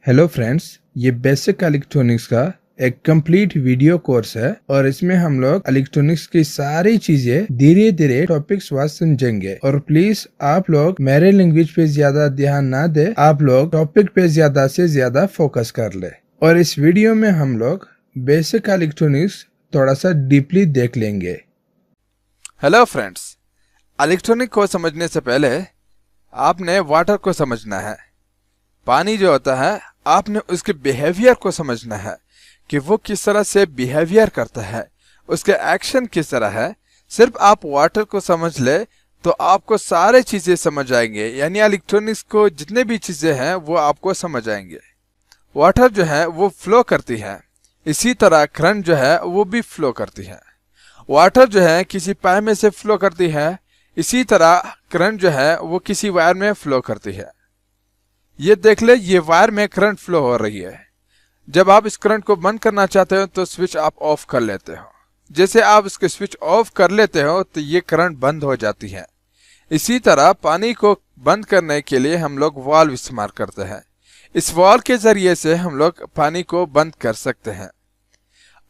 Hello friends, ये basic electronics का एक कंप्लीट वीडियो कोर्स है और इसमें हम लोग इलेक्ट्रॉनिक्स की सारी चीजें धीरे धीरे टॉपिक्स वाइज समझेंगे। और प्लीज आप लोग मेरे लैंग्वेज पे ज्यादा ध्यान ना दे, आप लोग टॉपिक पे ज्यादा से ज्यादा फोकस कर ले। और इस वीडियो में हम लोग बेसिक इलेक्ट्रॉनिक्स थोड़ा सा डीपली देख लेंगे। हेलो फ्रेंड्स, इलेक्ट्रॉनिक को समझने से पहले आपने वाटर को समझना है। पानी जो होता है आपने उसके बिहेवियर को समझना है कि वो किस तरह से बिहेवियर करता है, उसके एक्शन किस तरह है। सिर्फ आप वाटर को समझ ले तो आपको सारे चीजें समझ आएंगे, यानी इलेक्ट्रॉनिक्स को जितने भी चीजें हैं वो आपको समझ आएंगे। वाटर जो है वो फ्लो करती है, इसी तरह करंट जो है वो भी फ्लो करती है। वाटर जो है किसी पाइप में से फ्लो करती है, इसी तरह करंट जो है वो किसी वायर में फ्लो करती है। ये देख ले, ये वायर में करंट फ्लो हो रही है। जब आप इस करंट को बंद करना चाहते हो तो स्विच आप ऑफ कर लेते हो। जैसे आप इसके स्विच ऑफ कर लेते हो तो ये करंट बंद हो जाती है। इसी तरह पानी को बंद करने के लिए हम लोग वाल्व इस्तेमाल करते हैं। इस वाल्व के जरिए से हम लोग पानी को बंद कर सकते हैं।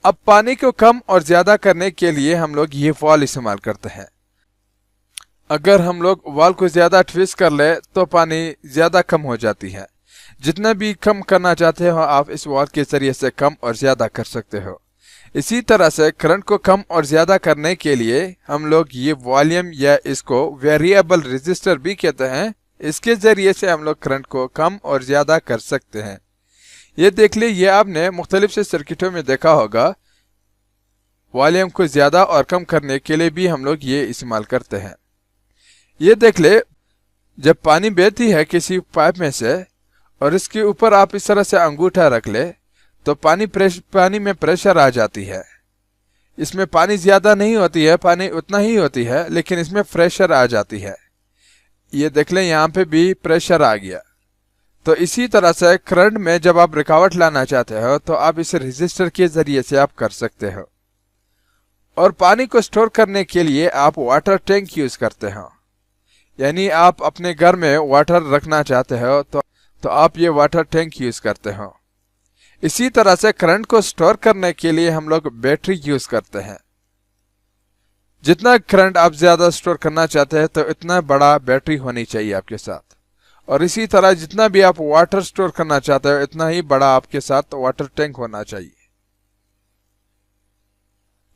अब पानी को कम और ज्यादा करने के लिए हम लोग ये वाल्व इस्तेमाल करते हैं। अगर हम लोग वाल्व को ज्यादा ट्विस्ट कर ले तो पानी ज्यादा कम हो जाती है। जितना भी कम करना चाहते हो आप इस वाल्व के जरिए से कम और ज्यादा कर सकते हो। इसी तरह से करंट को कम और ज्यादा करने के लिए हम लोग ये वॉल्यूम या इसको वेरिएबल रेजिस्टर भी कहते हैं, इसके जरिए से हम लोग करंट को कम और ज्यादा कर सकते हैं। ये देख ले, ये आपने मुख्तलिफ से सर्किटों में देखा होगा। वॉल्यूम को ज्यादा और कम करने के लिए भी हम लोग ये इस्तेमाल करते हैं। ये देख ले, जब पानी बहती है किसी पाइप में से और इसके ऊपर आप इस तरह से अंगूठा रख ले तो पानी में प्रेशर आ जाती है। इसमें पानी ज्यादा नहीं होती है, पानी उतना ही होती है, लेकिन इसमें प्रेशर आ जाती है। ये देख ले, यहाँ पे भी प्रेशर आ गया। तो इसी तरह से करंट में जब आप रुकावट लाना चाहते हो तो आप इस रेजिस्टर के जरिए से आप कर सकते हो। और पानी को स्टोर करने के लिए आप वाटर टैंक यूज करते हो, यानी आप अपने घर में वाटर रखना चाहते हो तो आप ये वाटर टैंक यूज करते हो। इसी तरह से करंट को स्टोर करने के लिए हम लोग बैटरी यूज करते हैं। जितना करंट आप ज्यादा स्टोर करना चाहते हैं तो इतना बड़ा बैटरी होनी चाहिए आपके साथ। और इसी तरह जितना भी आप वाटर स्टोर करना चाहते हो इतना ही बड़ा आपके साथ वाटर टैंक होना चाहिए।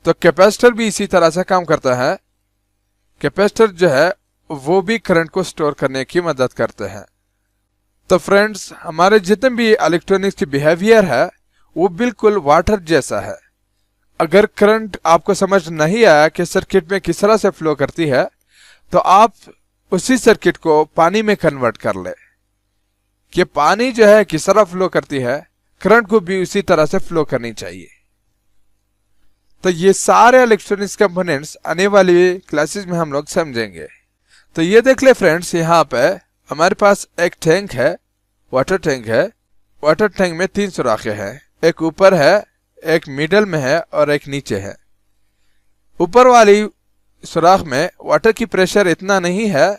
तो कैपेसिटर भी इसी तरह से काम करता है। कैपेसिटर जो है वो भी करंट को स्टोर करने की मदद करते हैं। तो फ्रेंड्स, हमारे जितने भी इलेक्ट्रॉनिक्स की बिहेवियर है वो बिल्कुल वाटर जैसा है। अगर करंट आपको समझ नहीं आया कि सर्किट में किस तरह से फ्लो करती है तो आप उसी सर्किट को पानी में कन्वर्ट कर ले कि पानी जो है किस तरह फ्लो करती है, करंट को भी उसी तरह से फ्लो करनी चाहिए। तो ये सारे इलेक्ट्रॉनिक्स कंपोनेंट्स आने वाली क्लासेस में हम लोग समझेंगे। तो ये देख ले फ्रेंड्स, यहाँ पे हमारे पास एक टैंक है, वाटर टैंक है। वाटर टैंक में 3 सुराखें हैं, एक ऊपर है, एक मिडल में है और एक नीचे है। ऊपर वाली सुराख में वाटर की प्रेशर इतना नहीं है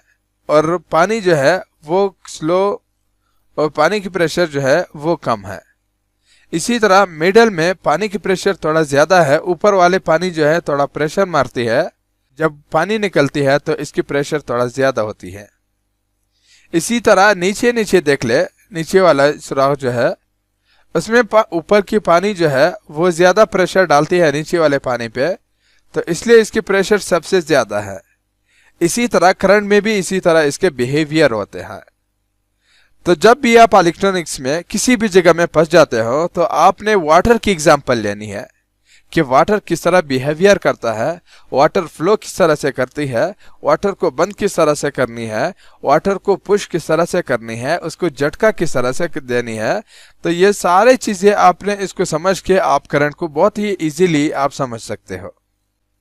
और पानी जो है वो स्लो और पानी की प्रेशर जो है वो कम है। इसी तरह मिडल में पानी की प्रेशर थोड़ा ज्यादा है, ऊपर वाले पानी जो है थोड़ा प्रेशर मारती है, जब पानी निकलती है तो इसकी प्रेशर थोड़ा ज्यादा होती है। इसी तरह नीचे नीचे देख ले, नीचे वाला सुराख जो है उसमें ऊपर की पानी जो है वो ज्यादा प्रेशर डालती है नीचे वाले पानी पे, तो इसलिए इसकी प्रेशर सबसे ज्यादा है। इसी तरह करंट में भी इसी तरह इसके बिहेवियर होते हैं। तो जब भी आप इलेक्ट्रॉनिक्स में किसी भी जगह में फंस जाते हो तो आपने वाटर की एग्जांपल लेनी है कि वाटर किस तरह बिहेवियर करता है, वाटर फ्लो किस तरह से करती है, वाटर को बंद किस तरह से करनी है, वाटर को पुश किस तरह से करनी है, उसको झटका किस तरह से देनी है। तो ये सारे चीजें आपने इसको समझ के आप करंट को बहुत ही इजीली आप समझ सकते हो।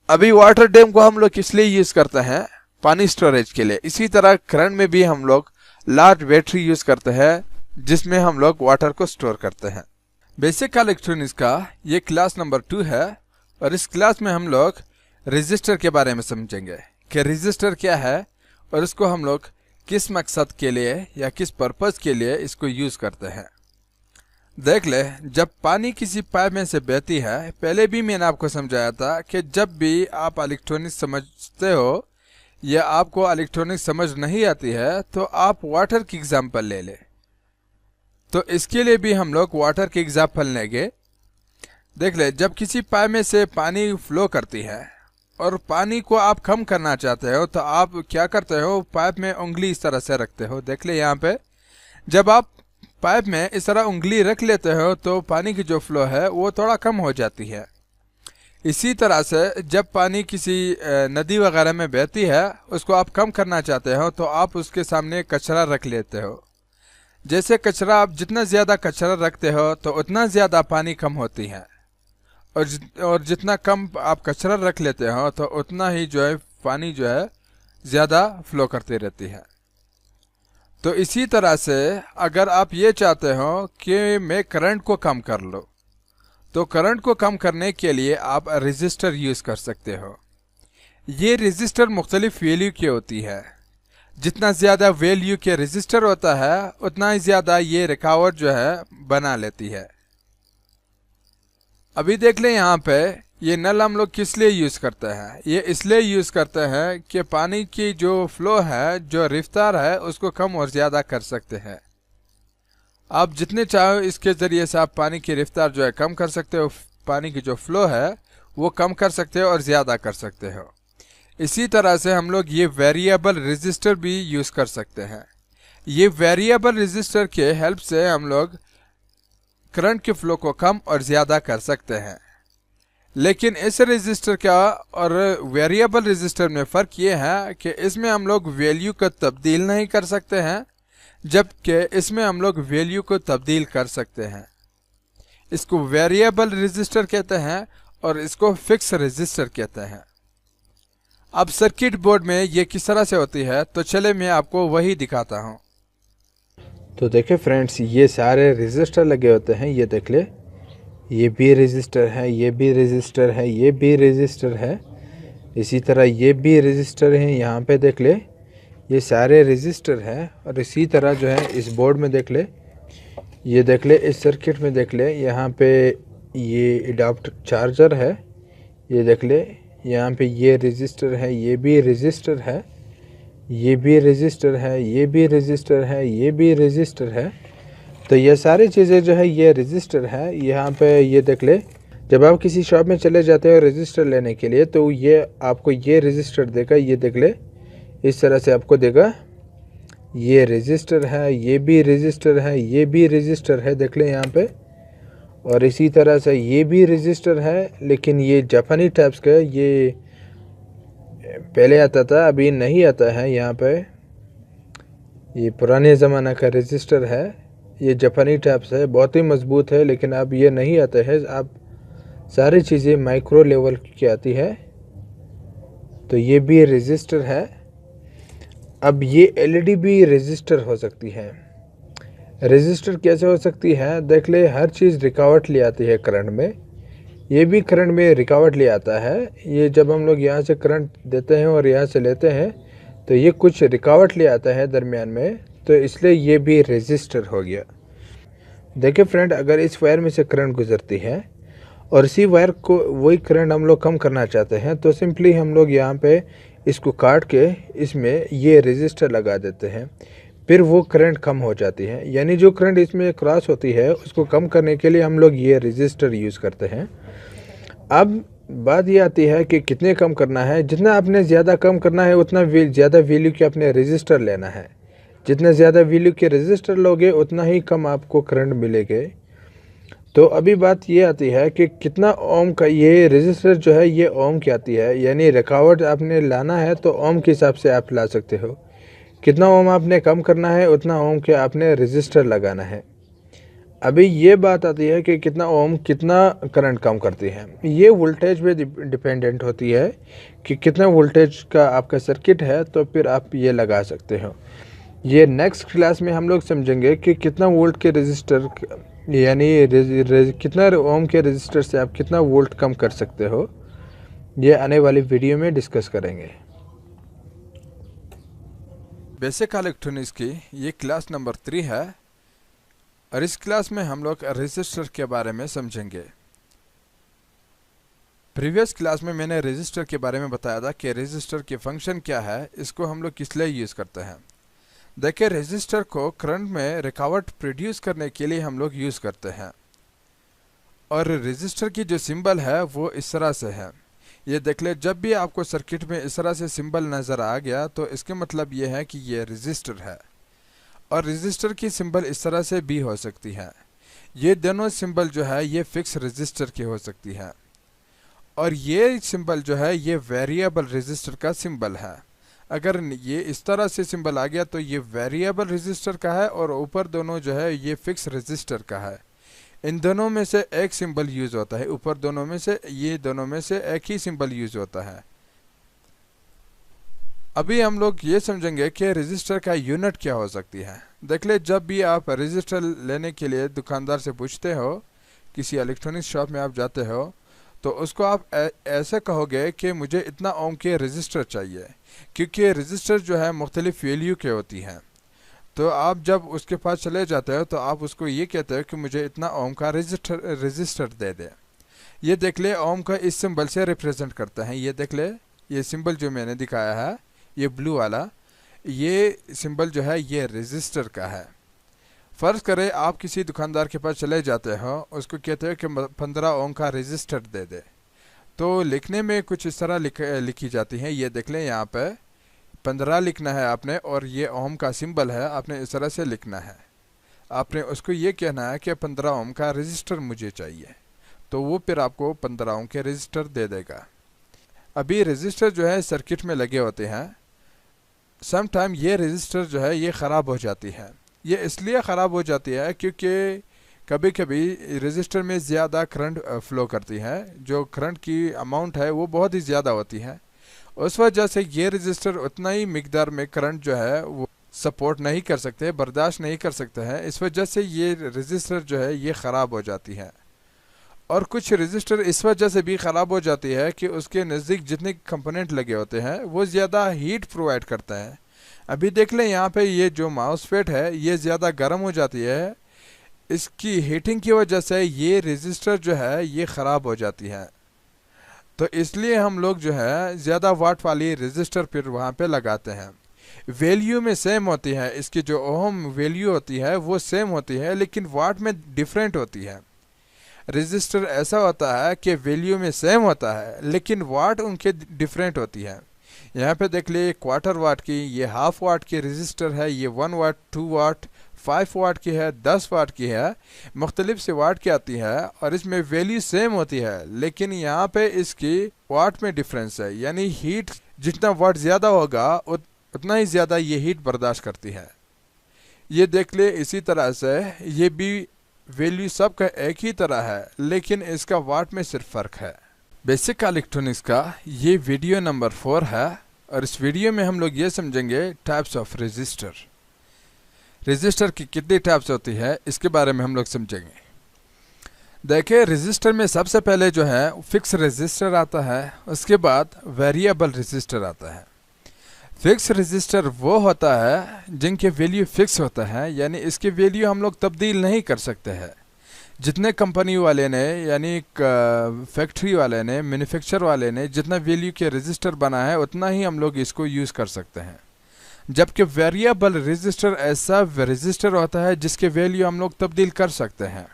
अभी वाटर डैम को हम लोग किस लिए यूज करते हैं? पानी स्टोरेज के लिए। इसी तरह करंट में भी हम लोग लार्ज बैटरी यूज करते हैं जिसमें हम लोग वाटर को स्टोर करते हैं। बेसिक इलेक्ट्रॉनिक्स का ये क्लास नंबर 2 है और इस क्लास में हम लोग रेजिस्टर के बारे में समझेंगे कि रेजिस्टर क्या है और इसको हम लोग किस मकसद के लिए या किस पर्पस के लिए इसको यूज करते हैं। देख ले, जब पानी किसी पाइप में से बहती है, पहले भी मैंने आपको समझाया था कि जब भी आप इलेक्ट्रॉनिक्स समझते हो या आपको इलेक्ट्रॉनिक्स समझ नहीं आती है तो आप वाटर की एग्जांपल ले ले। तो इसके लिए भी हम लोग वाटर की एग्जांपल लेंगे। देख ले, जब किसी पाइप में से पानी फ्लो करती है और पानी को आप कम करना चाहते हो तो आप क्या करते हो, पाइप में उंगली इस तरह से रखते हो। देख ले यहाँ पे, जब आप पाइप में इस तरह उंगली रख लेते हो तो पानी की जो फ्लो है वो थोड़ा कम हो जाती है। इसी तरह से जब पानी किसी नदी वगैरह में बहती है, उसको आप कम करना चाहते हो तो आप उसके सामने कचरा रख लेते हो। जैसे कचरा, आप जितना ज़्यादा कचरा रखते हो तो उतना ज़्यादा पानी कम होती है, और जितना कम आप कचरा रख लेते हो तो उतना ही जो है पानी जो है ज़्यादा फ्लो करती रहती है। तो इसी तरह से अगर आप ये चाहते हो कि मैं करंट को कम कर लो, तो करंट को कम करने के लिए आप रेजिस्टर यूज़ कर सकते हो। ये रेजिस्टर मुख्तलिफ वैल्यू की होती है। जितना ज़्यादा वैल्यू के रेजिस्टर होता है उतना ही ज़्यादा ये रुकावट जो है बना लेती है। अभी देख लें यहाँ पे, ये नल हम लोग किस लिए यूज़ करते हैं। ये इसलिए यूज़ करते हैं कि पानी की जो फ्लो है, जो रफ्तार है, उसको कम और ज़्यादा कर सकते हैं। आप जितने चाहो इसके ज़रिए से आप पानी की रफ्तार जो है कम कर सकते हो, पानी की जो फ्लो है वो कम कर सकते हो और ज़्यादा कर सकते हो। इसी तरह से हम लोग ये वेरिएबल रेजिस्टर भी यूज़ कर सकते हैं। ये वेरिएबल रेजिस्टर के हेल्प से हम लोग करंट के फ्लो को कम और ज़्यादा कर सकते हैं। लेकिन इस रेजिस्टर का और वेरिएबल रेजिस्टर में फ़र्क ये है कि इसमें हम लोग वैल्यू को तब्दील नहीं कर सकते हैं, जबकि इसमें हम लोग वैल्यू को तब्दील कर सकते हैं। इसको वेरिएबल रेजिस्टर कहते हैं और इसको फिक्स रेजिस्टर कहते हैं। अब सर्किट बोर्ड में ये किस तरह से होती है, तो चले मैं आपको वही दिखाता हूँ। तो देखे फ्रेंड्स, ये सारे रेजिस्टर लगे होते हैं। ये देख ले, ये भी रेजिस्टर है, ये भी रेजिस्टर है, ये भी रेजिस्टर है, इसी तरह ये भी रेजिस्टर है। यहाँ पे देख ले, ये सारे रेजिस्टर हैं। और इसी तरह जो है इस बोर्ड में देख ले, ये देख ले, इस सर्किट में देख ले, यहाँ पे ये अडॉप्ट चार्जर है। ये देख ले, यहाँ पे ये रेजिस्टर है, ये भी रेजिस्टर है, ये भी रेजिस्टर है, ये भी रेजिस्टर है, ये भी रेजिस्टर है। तो ये सारी चीज़ें जो है ये रेजिस्टर है। यहाँ पे ये देख ले, जब आप किसी शॉप में चले जाते हो रेजिस्टर लेने के लिए तो ये आपको ये रेजिस्टर देगा। ये देख ले, इस तरह से आपको देगा। ये रेजिस्टर है, ये भी रेजिस्टर है, ये भी रेजिस्टर है, देख ले यहाँ पे। और इसी तरह से ये भी रेजिस्टर है, लेकिन ये जापानी टाइप्स का, ये पहले आता था, अभी नहीं आता है। यहाँ पे ये पुराने ज़माना का रेजिस्टर है, ये जापानी टाइप्स है, बहुत ही मजबूत है, लेकिन अब ये नहीं आता है। अब सारी चीज़ें माइक्रो लेवल की आती है। तो ये भी रेजिस्टर है। अब ये एलईडी भी रेजिस्टर हो सकती है। रेजिस्टर कैसे हो सकती है, देख ले, हर चीज़ रुकावट ले आती है करंट में। ये भी करंट में रुकावट ले आता है। ये जब हम लोग यहाँ से करंट देते हैं और यहाँ से लेते हैं तो ये कुछ रुकावट ले आता है दरमियान में, तो इसलिए ये भी रेजिस्टर हो गया। देखिए फ्रेंड, अगर इस वायर में से करंट गुजरती है और इसी वायर को वही करंट हम लोग कम करना चाहते हैं तो सिंपली हम लोग यहाँ पे इसको काट के इसमें ये रेजिस्टर लगा देते हैं, फिर वो करंट कम हो जाती है। यानी जो करंट इसमें क्रॉस होती है उसको कम करने के लिए हम लोग ये रेजिस्टर यूज़ करते हैं। अब बात ये आती है कि कितने कम करना है। जितना आपने ज़्यादा कम करना है उतना ज़्यादा वैल्यू के अपने रेजिस्टर लेना है। जितना ज़्यादा वैल्यू के रेजिस्टर लोगे उतना ही कम आपको करंट मिलेगा। तो अभी बात ये आती है कि कितना ओम का ये रेजिस्टर जो है ये ओम की आती है, यानी रुकावट आपने लाना है तो ओम के हिसाब से आप ला सकते हो। कितना ओम आपने कम करना है उतना ओम के आपने रेजिस्टर लगाना है। अभी ये बात आती है कि कितना ओम कितना करंट कम करती है। ये वोल्टेज पे डिपेंडेंट होती है कि कितना वोल्टेज का आपका सर्किट है, तो फिर आप ये लगा सकते हो। ये नेक्स्ट क्लास में हम लोग समझेंगे कि कितना वोल्ट के रेजिस्टर, यानी कितना ओम के रेजिस्टर से आप कितना वोल्ट कम कर सकते हो, ये आने वाली वीडियो में डिस्कस करेंगे। बेसिक इलेक्ट्रॉनिक्स की ये क्लास नंबर 3 है। और इस क्लास में हम लोग रजिस्टर के बारे में समझेंगे। प्रीवियस क्लास में मैंने रजिस्टर के बारे में बताया था कि रजिस्टर की फंक्शन क्या है, इसको हम लोग किस लिए यूज़ करते हैं। देखिए, रजिस्टर को करंट में रुकावट प्रोड्यूस करने के लिए हम लोग यूज़ करते हैं और रजिस्टर की जो सिंबल है वो इस तरह से है। ये देख ले, जब भी आपको सर्किट में इस तरह से सिंबल नज़र आ गया तो इसके मतलब ये है कि ये रजिस्टर है। और रजिस्टर की सिंबल इस तरह से भी हो सकती है। ये दोनों सिंबल जो है ये फिक्स रजिस्टर की हो सकती है और ये सिंबल जो है ये वेरिएबल रजिस्टर का सिंबल है। अगर ये इस तरह से सिंबल आ गया तो ये वेरिएबल रजिस्टर का है और ऊपर दोनों जो है ये फिक्स रजिस्टर का है। इन दोनों में से एक सिंबल यूज होता है, ऊपर दोनों में से ये दोनों में से एक ही सिंबल यूज होता है। अभी हम लोग ये समझेंगे कि रजिस्टर का यूनिट क्या हो सकती है। देख ले, जब भी आप रजिस्टर लेने के लिए दुकानदार से पूछते हो, किसी इलेक्ट्रॉनिक्स शॉप में आप जाते हो, तो उसको आप ऐसे कहोगे कि मुझे इतना ओम के रजिस्टर चाहिए, क्योंकि रजिस्टर जो है मुख्तलिफ वैल्यू के होती हैं। तो आप जब उसके पास चले जाते हो तो आप उसको ये कहते हो कि मुझे इतना ओम का रजिस्टर दे दे। ये देख ले, ओम का इस सिंबल से रिप्रेजेंट करते हैं। ये देख ले, ये सिंबल जो मैंने दिखाया है, ये ब्लू वाला, ये सिंबल जो है ये रजिस्टर का है। फ़र्ज़ करें आप किसी दुकानदार के पास चले जाते हो, उसको कहते हो कि 15 ओम का रजिस्टर दे दे। तो लिखने में कुछ इस तरह लिखी जाती है। ये देख लें, यहाँ पे 15 लिखना है आपने और ये ओम का सिंबल है, आपने इस तरह से लिखना है। आपने उसको ये कहना है कि 15 ओम का रजिस्टर मुझे चाहिए, तो वो फिर आपको 15 ओम के रजिस्टर दे देगा। अभी रजिस्टर जो है सर्किट में लगे होते हैं, सम टाइम ये रजिस्टर जो है ये ख़राब हो जाती है। ये इसलिए ख़राब हो जाती है क्योंकि कभी कभी रजिस्टर में ज़्यादा करंट फ्लो करती है, जो करंट की अमाउंट है वो बहुत ही ज़्यादा होती है। उस वजह से ये रजिस्टर उतना ही मिकदार में करंट जो है वो सपोर्ट नहीं कर सकते, बर्दाश्त नहीं कर सकते हैं। इस वजह से ये रजिस्टर जो है ये ख़राब हो जाती है। और कुछ रजिस्टर इस वजह से भी ख़राब हो जाती है कि उसके नज़दीक जितने कंपोनेंट लगे होते हैं वो ज़्यादा हीट प्रोवाइड करते हैं। अभी देख लें, यहाँ पे ये जो माउसपैड है ये ज़्यादा गर्म हो जाती है, इसकी हीटिंग की वजह से ये रजिस्टर जो है ये ख़राब हो जाती है। तो इसलिए हम लोग जो है ज़्यादा वाट वाली रजिस्टर फिर वहाँ पे लगाते हैं। वैल्यू में सेम होती है, इसकी जो ओम वैल्यू होती है वो सेम होती है, लेकिन वाट में डिफरेंट होती है। रजिस्टर ऐसा होता है कि वैल्यू में सेम होता है लेकिन वाट उनके डिफरेंट होती है। यहाँ पे देख लिए, क्वार्टर वाट की, ये हाफ वाट की रजिस्टर है, ये 1 वाट, 2 वाट, 5 वाट की है, 10 वाट की है, मुख्तलिफ से वाट की आती है और इसमें वैल्यू सेम होती है, लेकिन यहाँ पे इसकी वाट में डिफरेंस है। यानी हीट जितना वाट ज़्यादा होगा उतना ही ज़्यादा ये हीट बर्दाश्त करती है। ये देख ले, इसी तरह से ये भी वैल्यू सबका एक ही तरह है, लेकिन इसका वाट में सिर्फ फ़र्क है। बेसिक इलेक्ट्रॉनिक्स का ये वीडियो नंबर 4 है और इस वीडियो में हम लोग ये समझेंगे टाइप्स ऑफ रजिस्टर। रजिस्टर की कितनी टाइप्स होती है इसके बारे में हम लोग समझेंगे। देखिए, रजिस्टर में सबसे पहले जो है फिक्स रजिस्टर आता है, उसके बाद वेरिएबल रजिस्टर आता है। फिक्स रजिस्टर वो होता है जिनके वैल्यू फिक्स होता है, यानी इसकी वैल्यू हम लोग तब्दील नहीं कर सकते हैं। जितने कंपनी वाले ने, यानी फैक्ट्री वाले ने, मैन्युफैक्चर वाले ने जितना वैल्यू के रजिस्टर बना है उतना ही हम लोग इसको यूज़ कर सकते हैं। जबकि वेरिएबल रजिस्टर ऐसा रजिस्टर होता है जिसके वैल्यू हम लोग तब्दील कर सकते हैं।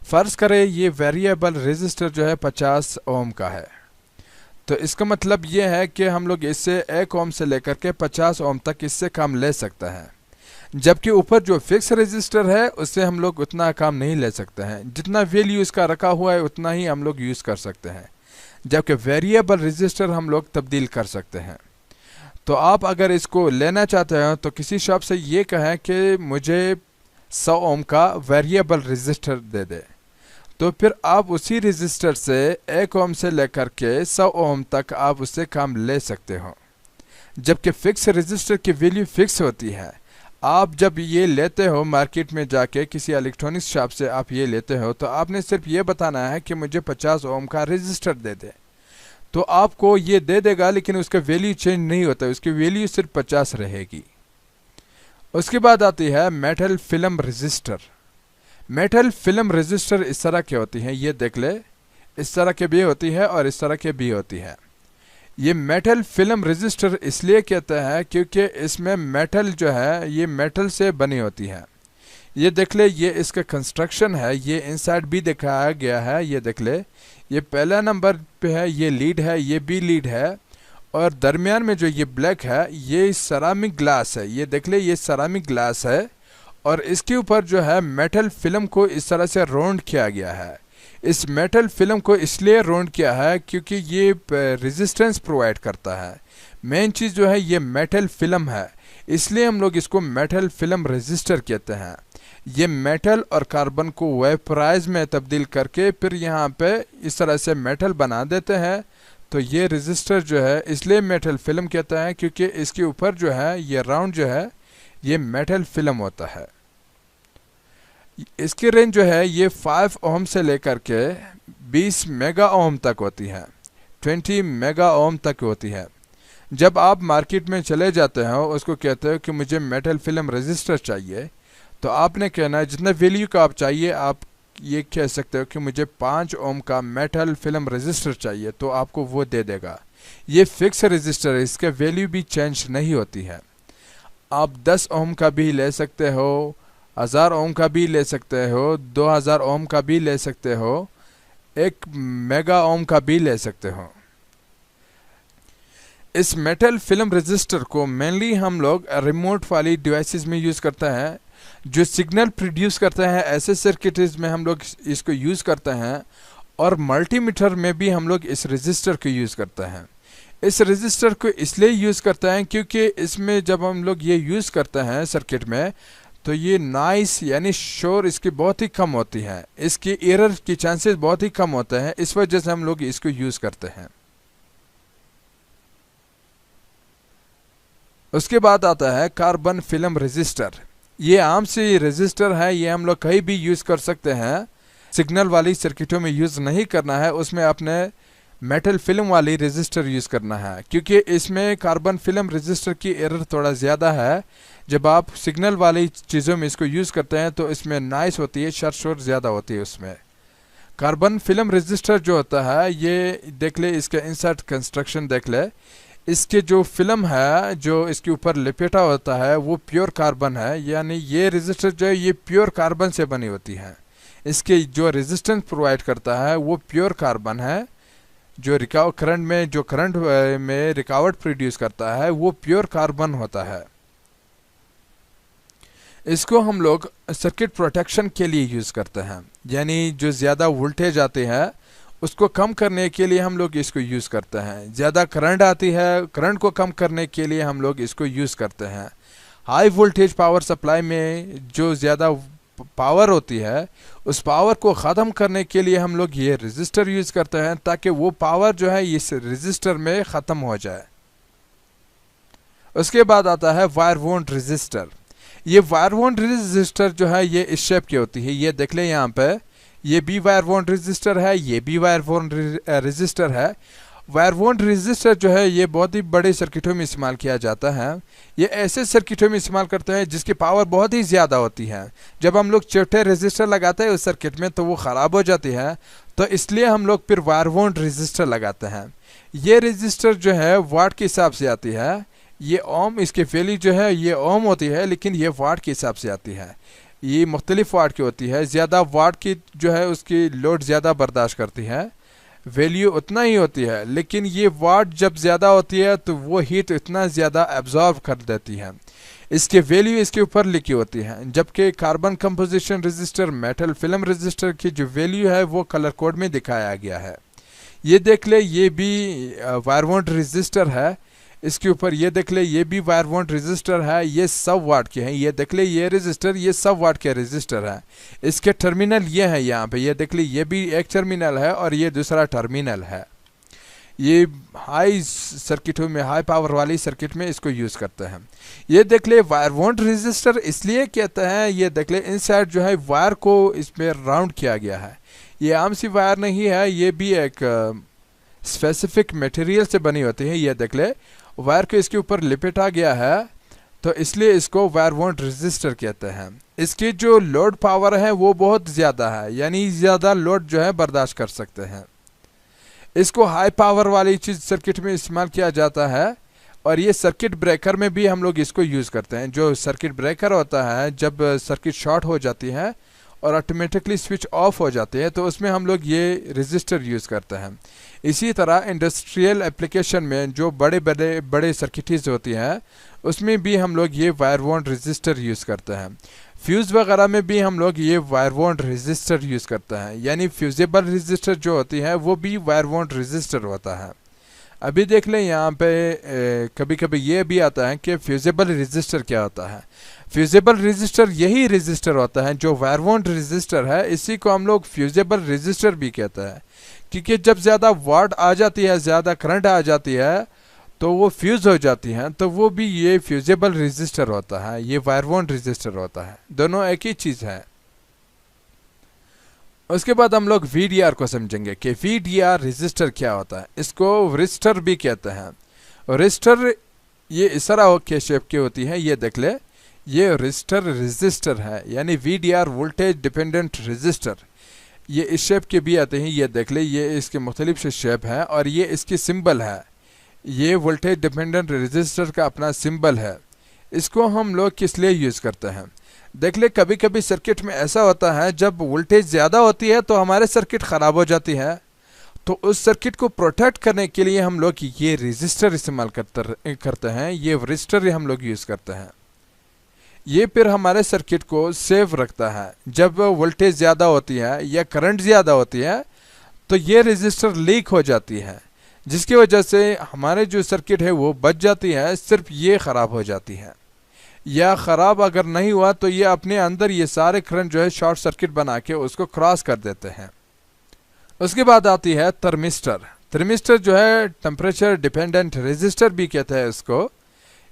फ़र्ज़ करें ये वेरिएबल रजिस्टर जो है 50 ओम का है, तो इसका मतलब ये है कि हम लोग इससे 1 ओम से लेकर के 50 ओम तक इससे काम ले सकता है। जबकि ऊपर जो फिक्स रजिस्टर है उससे हम लोग उतना काम नहीं ले सकते हैं, जितना वैल्यू इसका रखा हुआ है उतना ही हम लोग यूज़ कर सकते हैं। जबकि वेरिएबल रजिस्टर हम लोग तब्दील कर सकते हैं। तो आप अगर इसको लेना चाहते हैं तो किसी शॉप से ये कहें कि मुझे 100 ओम का वेरिएबल रजिस्टर दे दे, तो फिर आप उसी रजिस्टर से 1 ओम से लेकर के 100 ओम तक आप उससे काम ले सकते हो। जबकि फिक्स रजिस्टर की वैल्यू फिक्स होती है। आप जब ये लेते हो मार्केट में जाके किसी इलेक्ट्रॉनिक्स शॉप से आप ये लेते हो तो आपने सिर्फ ये बताना है कि मुझे 50 ओम का रजिस्टर दे दे, तो आपको ये दे देगा, लेकिन उसका वैल्यू चेंज नहीं होता, उसकी वैल्यू सिर्फ 50 रहेगी। उसके बाद आती है metal film resistor. Metal film resistor इस तरह की होती हैं, ये देख ले, इस तरह के भी होती है और इस तरह के भी होती है। ये मेटल फिल्म रेजिस्टर इसलिए कहते हैं क्योंकि इसमें मेटल जो है ये मेटल से बनी होती है। ये देख ले, ये इसका कंस्ट्रक्शन है, ये इनसाइड भी दिखाया गया है। ये देख ले, ये पहला नंबर पे है, ये लीड है, ये भी लीड है, और दरमियान में जो ये ब्लैक है ये सरामिक ग्लास है। ये देख ले, ये सरामिक ग्लास है और इसके ऊपर जो है मेटल फिल्म को इस तरह से राउंड किया गया है। इस मेटल फिल्म को इसलिए राउंड किया है क्योंकि ये रेजिस्टेंस प्रोवाइड करता है। मेन चीज़ जो है ये मेटल फिल्म है, इसलिए हम लोग इसको मेटल फिल्म रेजिस्टर कहते हैं। ये मेटल और कार्बन को वेपराइज में तब्दील करके फिर यहाँ पे इस तरह से मेटल बना देते हैं। तो ये रेजिस्टर जो है इसलिए मेटल फिल्म कहते हैं क्योंकि इसके ऊपर जो है ये राउंड जो है ये मेटल फिल्म होता है। इसकी रेंज जो है ये 5 ओम से लेकर के 20 मेगा ओम तक होती है, 20 मेगा ओम तक होती है। जब आप मार्केट में चले जाते हो, उसको कहते हो कि मुझे मेटल फिल्म रेजिस्टर चाहिए, तो आपने कहना है जितना वैल्यू का आप चाहिए, आप ये कह सकते हो कि मुझे 5 ओम का मेटल फिल्म रेजिस्टर चाहिए, तो आपको वो दे देगा। ये फिक्स रेजिस्टर है, इसका वैल्यू भी चेंज नहीं होती है। आप 10 ओम का भी ले सकते हो, 1000 ओम का भी ले सकते हो, 2000 ओम का भी ले सकते हो, 1 मेगा ओम का भी ले सकते हो। इस मेटल फिल्म रेजिस्टर को मेनली हम लोग रिमोट वाली डिवाइसेस में यूज़ करते हैं, जो सिग्नल प्रोड्यूस करते हैं। ऐसे सर्किटरीज में हम लोग इसको यूज़ करते हैं, और मल्टीमीटर में भी हम लोग इस रेजिस्टर को यूज़ करते हैं। इस रेजिस्टर को इसलिए यूज़ करते हैं क्योंकि इसमें जब हम लोग ये यूज़ करते हैं सर्किट में, तो ये नॉइस यानी शोर इसकी बहुत ही कम होती है, इसकी एरर की चांसेस बहुत ही कम होते हैं। इस वजह से हम लोग इसको यूज़ करते हैं। उसके बाद आता है कार्बन फिल्म रेजिस्टर। ये आम सी रेजिस्टर है, ये हम लोग कहीं भी यूज़ कर सकते हैं। सिग्नल वाली सर्किटों में यूज़ नहीं करना है, उसमें अपने मेटल फिल्म वाली रेजिस्टर यूज़ करना है, क्योंकि इसमें कार्बन फिल्म रेजिस्टर की एरर थोड़ा ज़्यादा है। जब आप सिग्नल वाली चीज़ों में इसको यूज़ करते हैं तो इसमें नॉइस होती है, शोर ज़्यादा होती है उसमें। कार्बन फिल्म रेजिस्टर जो होता है, ये देख ले, इसका इंसर्ट कंस्ट्रक्शन देख ले। इसके जो फिल्म है जो इसके ऊपर लिपेटा होता है वो प्योर कार्बन है, यानी ये रेजिस्टर जो है ये प्योर कार्बन से बनी होती है। इसके जो रेजिस्टेंस प्रोवाइड करता है वो प्योर कार्बन है। जो करंट में रिकावट प्रोड्यूस करता है वो प्योर कार्बन होता है। इसको हम लोग सर्किट प्रोटेक्शन के लिए यूज़ करते हैं, यानी जो ज़्यादा वोल्टेज आती है उसको कम करने के लिए हम लोग इसको यूज़ करते हैं। ज़्यादा करंट आती है, करंट को कम करने के लिए हम लोग इसको यूज़ करते हैं। हाई वोल्टेज पावर सप्लाई में जो ज़्यादा पावर होती है, उस पावर को ख़त्म करने के लिए हम लोग ये रेजिस्टर यूज़ करते हैं, ताकि वो पावर जो है इस रेजिस्टर में ख़त्म हो जाए। उसके बाद आता है वायर वोंड रेजिस्टर। ये वायर वोंड रेजिस्टर जो है ये इस शेप की होती है। ये देख ले, यहाँ पे ये भी वायर वोंड रेजिस्टर है, ये भी वायर वोंड रेजिस्टर है। वायर वोंड रेजिस्टर जो है ये बहुत ही बड़े सर्किटों में इस्तेमाल किया जाता है। ये ऐसे सर्किटों में इस्तेमाल करते हैं जिसकी पावर बहुत ही ज़्यादा होती है। जब हम लोग छोटे रेजिस्टर लगाते हैं उस सर्किट में तो वो ख़राब हो जाती है, तो इसलिए हम लोग फिर वायर वोंड रेजिस्टर लगाते हैं। ये रेजिस्टर जो है वाट के हिसाब से आती है। ये ओम, इसकी वैल्यू जो है ये ओम होती है, लेकिन ये वाट के हिसाब से आती है। ये मुख्तलिफ वाट की होती है। ज़्यादा वाट की जो है उसकी लोड ज़्यादा बर्दाश्त करती है, वैल्यू उतना ही होती है, लेकिन ये वाट जब ज़्यादा होती है तो वो हीट इतना ज़्यादा एब्जॉर्ब कर देती है। इसके वैल्यू इसके ऊपर लिखी होती है, जबकि carbon composition resistor, metal film resistor की जो वैल्यू है वो कलर कोड में दिखाया गया है। ये देख ले, ये भी वायर वोंड रेजिस्टर है। इसके ऊपर ये देख ले, ये भी वायर वोंड रेजिस्टर है। ये 100 वाट के हैं। ये देख ले, ये रेजिस्टर ये 100 वाट के रेजिस्टर है। इसके टर्मिनल ये है यहाँ पे। ये देख ले, ये भी एक टर्मिनल है और ये दूसरा टर्मिनल है। ये हाई सर्किटों में, हाई पावर वाली सर्किट में इसको यूज़ करते हैं। ये देख ले, वायर वोंड रेजिस्टर इसलिए कहते हैं, ये देख ले इनसाइड जो है वायर को इसमें राउंड किया गया है। ये आम सी वायर नहीं है, ये भी एक स्पेसिफिक मटेरियल से बनी होती है। ये देख ले, वायर को इसके ऊपर लिपेटा गया है, तो इसलिए इसको वायर वोंड रेजिस्टर कहते हैं। इसकी जो लोड पावर है वो बहुत ज़्यादा है, यानी ज़्यादा लोड जो है बर्दाश्त कर सकते हैं। इसको हाई पावर वाली चीज़ सर्किट में इस्तेमाल किया जाता है, और ये सर्किट ब्रेकर में भी हम लोग इसको यूज़ करते हैं। जो सर्किट ब्रेकर होता है, जब सर्किट शॉर्ट हो जाती है और ऑटोमेटिकली स्विच ऑफ हो जाते हैं, तो उसमें हम लोग ये रेजिस्टर यूज़ करते हैं। इसी तरह इंडस्ट्रियल एप्लीकेशन में जो बड़े सर्किटीज़ होती हैं, उसमें भी हम लोग ये वायर बॉन्ड रेजिस्टर यूज़ करते हैं। फ्यूज़ वगैरह में भी हम लोग ये वायर बॉन्ड रेजिस्टर यूज़ करते हैं, यानी फ्यूजेबल रेजिस्टर जो होती है वो भी वायर बॉन्ड रेजिस्टर होता है। अभी देख लें यहाँ पे कभी कभी ये भी आता है कि फ्यूजेबल रेजिस्टर क्या होता है। फ्यूजेबल रेजिस्टर यही रेजिस्टर होता है जो वायर बॉन्ड रेजिस्टर है, इसी को हम लोग फ्यूजेबल रेजिस्टर भी कहते हैं, क्योंकि जब ज़्यादा वाट आ जाती है, ज़्यादा करंट आ जाती है, तो वो फ्यूज़ हो जाती हैं, तो वो भी ये फ्यूजेबल रेजिस्टर होता है, ये वायर बॉन्ड रेजिस्टर होता है। दोनों एक ही चीज़ है। उसके बाद हम लोग VDR को समझेंगे कि VDR रेजिस्टर क्या होता है। इसको वरिस्टर भी कहते हैं। वरिस्टर ये इस तरह के शेप की होती है, ये देख ले, ये वरिस्टर रेजिस्टर है, यानी VDR वोल्टेज डिपेंडेंट रेजिस्टर। ये इस शेप के भी आते हैं, ये देख ले, ये इसके मुख्तलिफ से शेप है, और ये इसकी सिंबल है। ये वोल्टेज डिपेंडेंट रेजिस्टर का अपना सिंबल है। इसको हम लोग किस लिए यूज़ करते हैं? देख ले, कभी कभी सर्किट में ऐसा होता है, जब वोल्टेज ज़्यादा होती है तो हमारे सर्किट ख़राब हो जाती है, तो उस सर्किट को प्रोटेक्ट करने के लिए हम लोग ये रेजिस्टर इस्तेमाल करते हैं, ये वरिस्टर हम लोग यूज़ करते हैं। ये फिर हमारे सर्किट को सेव रखता है। जब वोल्टेज ज़्यादा होती है या करंट ज़्यादा होती है, तो ये रेजिस्टर लीक हो जाती है, जिसकी वजह से हमारे जो सर्किट है वो बच जाती है, सिर्फ ये ख़राब हो जाती है। या ख़राब अगर नहीं हुआ तो ये अपने अंदर ये सारे करंट जो है शॉर्ट सर्किट बना के उसको क्रॉस कर देते हैं। उसके बाद आती है थर्मिस्टर। थर्मिस्टर जो है टेम्परेचर डिपेंडेंट रेजिस्टर भी कहते हैं इसको।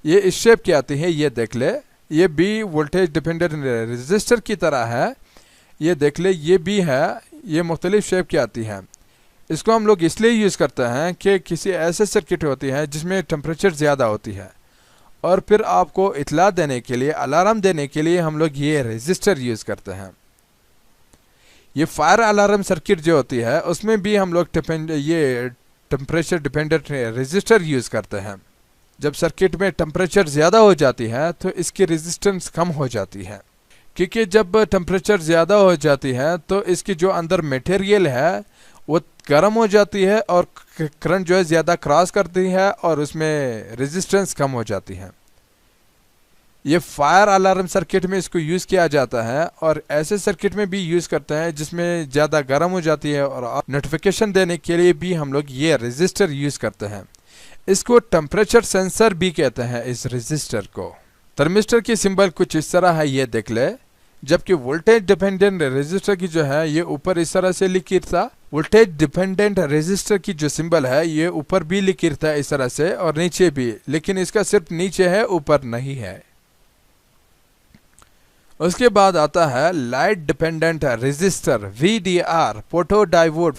ये इस शेप की आती है, ये देख ले, ये भी वोल्टेज डिपेंडेंट रेजिस्टर की तरह है, ये देख ले, ये भी है, ये मुख्तलिफ शेप की आती है। इसको हम लोग इसलिए यूज़ करते हैं कि किसी ऐसे सर्किट होती है जिसमें टेम्परेचर ज़्यादा होती है, और फिर आपको इतला देने के लिए, अलार्म देने के लिए हम लोग ये रेजिस्टर यूज़ करते हैं। ये फायर अलार्म सर्किट जो होती है उसमें भी हम लोग ये टेम्परेचर डिपेंडेंट रेजिस्टर यूज़ करते हैं। जब सर्किट में टेम्परेचर ज़्यादा हो जाती है तो इसकी रेजिस्टेंस कम हो जाती है, क्योंकि जब टेम्परेचर ज़्यादा हो जाती है तो इसकी जो अंदर मटेरियल है वो गर्म हो जाती है, और करंट जो है ज़्यादा क्रॉस करती है, और उसमें रेजिस्टेंस कम हो जाती है। ये फायर अलार्म सर्किट में इसको यूज़ किया जाता है, और ऐसे सर्किट में भी यूज़ करते हैं जिसमें ज़्यादा गर्म हो जाती है, और नोटिफिकेशन देने के लिए भी हम लोग ये रेजिस्टर यूज़ करते हैं। इसको टेम्परेचर सेंसर भी कहते हैं इस रेजिस्टर को। थर्मिस्टर की सिंबल कुछ इस तरह है, ये देख ले, जबकि वोल्टेज डिपेंडेंट रेजिस्टर की जो है ये ऊपर इस तरह से लिखित था। वोल्टेज डिपेंडेंट रेजिस्टर की जो सिंबल है ये ऊपर भी लिखित था इस तरह से, और नीचे भी, लेकिन इसका सिर्फ नीचे है, ऊपर नहीं है। उसके बाद आता है light dependent resistor, VDR, photo diode,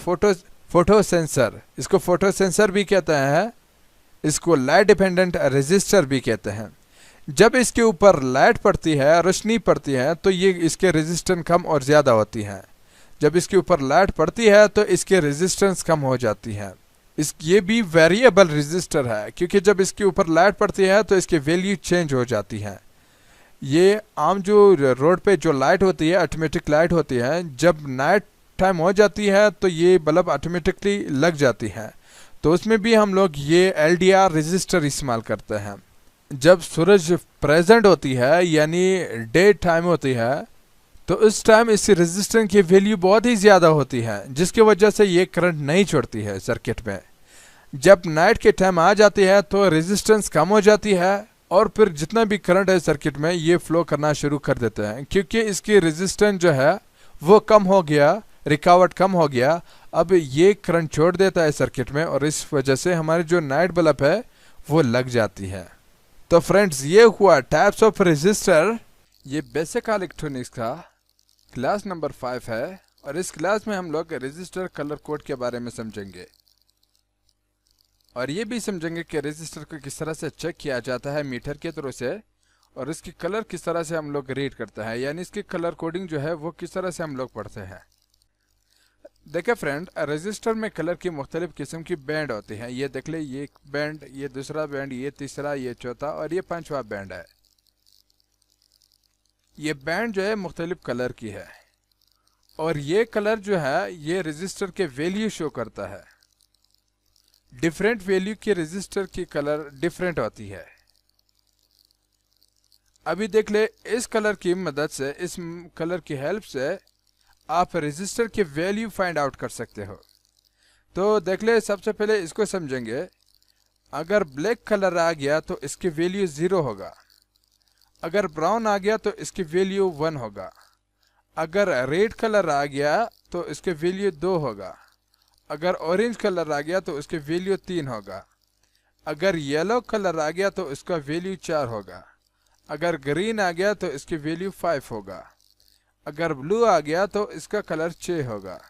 photo sensor. इसको फोटो सेंसर भी कहते हैं, इसको लाइट डिपेंडेंट रेजिस्टर भी कहते हैं। जब इसके ऊपर लाइट पड़ती है, रोशनी पड़ती है, तो ये इसके रेजिस्टेंस कम और ज़्यादा होती है। जब इसके ऊपर लाइट पड़ती है तो इसके रेजिस्टेंस कम हो जाती है। ये भी वेरिएबल रेजिस्टर है, क्योंकि जब इसके ऊपर लाइट पड़ती है तो इसकी वैल्यू चेंज हो जाती है। ये आम जो रोड पे जो लाइट होती है, ऑटोमेटिक लाइट होती है, जब नाइट टाइम हो जाती है तो ये बल्ब ऑटोमेटिकली लग जाती है, तो उसमें भी हम लोग ये LDR रेजिस्टर इस्तेमाल करते हैं। जब सूरज प्रेजेंट होती है, यानी डे टाइम होती है, तो उस टाइम इस रेजिस्टेंस की वैल्यू बहुत ही ज़्यादा होती है, जिसकी वजह से ये करंट नहीं छोड़ती है सर्किट में। जब नाइट के टाइम आ जाती है तो रेजिस्टेंस कम हो जाती है, और फिर जितना भी करंट है सर्किट में ये फ्लो करना शुरू कर देते हैं, क्योंकि इसकी रेजिस्टेंस जो है वो कम हो गया, रिकावट कम हो गया। अब ये करंट छोड़ देता है सर्किट में, और इस वजह से हमारी जो नाइट बल्ब है वो लग जाती है। तो फ्रेंड्स, ये हुआ टाइप्स ऑफ रेजिस्टर। ये बेसिक इलेक्ट्रॉनिक्स का क्लास नंबर 5 है, और इस क्लास में हम लोग रेजिस्टर कलर कोड के बारे में समझेंगे, और ये भी समझेंगे कि रेजिस्टर को किस तरह से चेक किया जाता है मीटर के थ्रू से, और इसकी कलर किस तरह से हम लोग रीड करते हैं, यानी इसकी कलर कोडिंग जो है वो किस तरह से हम लोग पढ़ते हैं। देखिए फ्रेंड, रजिस्टर में कलर की मुख्तलिफ किस्म की बैंड होती हैं। ये देख ले, ये एक बैंड, ये दूसरा बैंड, ये तीसरा, ये चौथा और ये पांचवा बैंड है। ये बैंड जो है मुख्तलिफ कलर की है और ये कलर जो है ये रजिस्टर के वैल्यू शो करता है। डिफरेंट वैल्यू के रजिस्टर की कलर डिफरेंट होती है। अभी देख ले, इस कलर की मदद से, इस कलर की हेल्प से आप रजिस्टर के वैल्यू फाइंड आउट कर सकते हो। तो देख ले, सबसे पहले इसको समझेंगे। अगर ब्लैक कलर आ गया तो इसकी वैल्यू 0 होगा। अगर ब्राउन आ गया तो इसकी वैल्यू 1 होगा। अगर रेड कलर आ गया तो इसके वैल्यू 2 होगा। अगर ऑरेंज कलर आ गया तो इसके वैल्यू 3 होगा। अगर येलो कलर आ गया तो इसका वैल्यू 4 होगा। अगर ग्रीन आ गया तो इसकी वैल्यू 5 होगा। अगर ब्लू आ गया तो इसका कलर 6 होगा।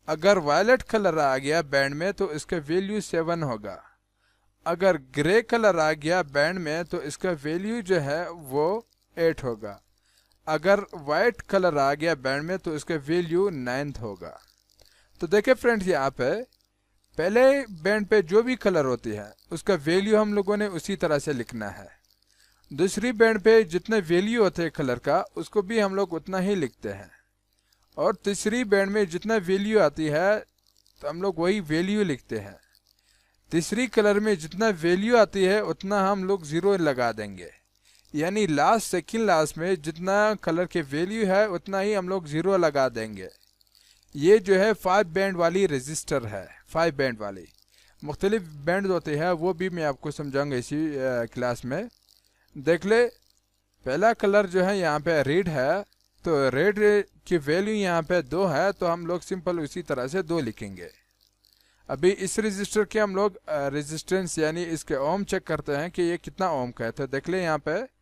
अगर वायलेट कलर आ गया बैंड में तो इसका वैल्यू 7 होगा। अगर ग्रे कलर आ गया बैंड में तो इसका वैल्यू जो है वो 8 होगा। अगर वाइट कलर आ गया बैंड में तो इसका वैल्यू 9 होगा। तो देखिए फ्रेंड्स, यहाँ पे पहले बैंड पे जो भी कलर होती है उसका वैल्यू हम लोगों ने उसी तरह से लिखना है। दूसरी बैंड पे जितने वैल्यू होते हैं कलर का उसको भी हम लोग उतना ही लिखते हैं। और तीसरी बैंड में जितना वैल्यू आती है तो हम लोग वही वैल्यू लिखते हैं। तीसरी कलर में जितना वैल्यू आती है उतना हम लोग 0 लगा देंगे, यानी लास्ट सेकंड लास्ट में जितना कलर के वैल्यू है उतना ही हम लोग 0 लगा देंगे। ये जो है 5 बैंड वाली रजिस्टर है। 5 बैंड वाली मुख्तलिफ बैंड होते हैं वो भी मैं आपको समझाऊंगा इसी क्लास में। देख ले, पहला कलर जो है यहाँ पे रेड है, तो रेड की वैल्यू यहाँ पे 2 है, तो हम लोग सिंपल उसी तरह से 2 लिखेंगे। अभी इस रजिस्टर के हम लोग रेजिस्टेंस यानी इसके ओम चेक करते हैं कि ये कितना ओम का है। तो देख ले, यहाँ पे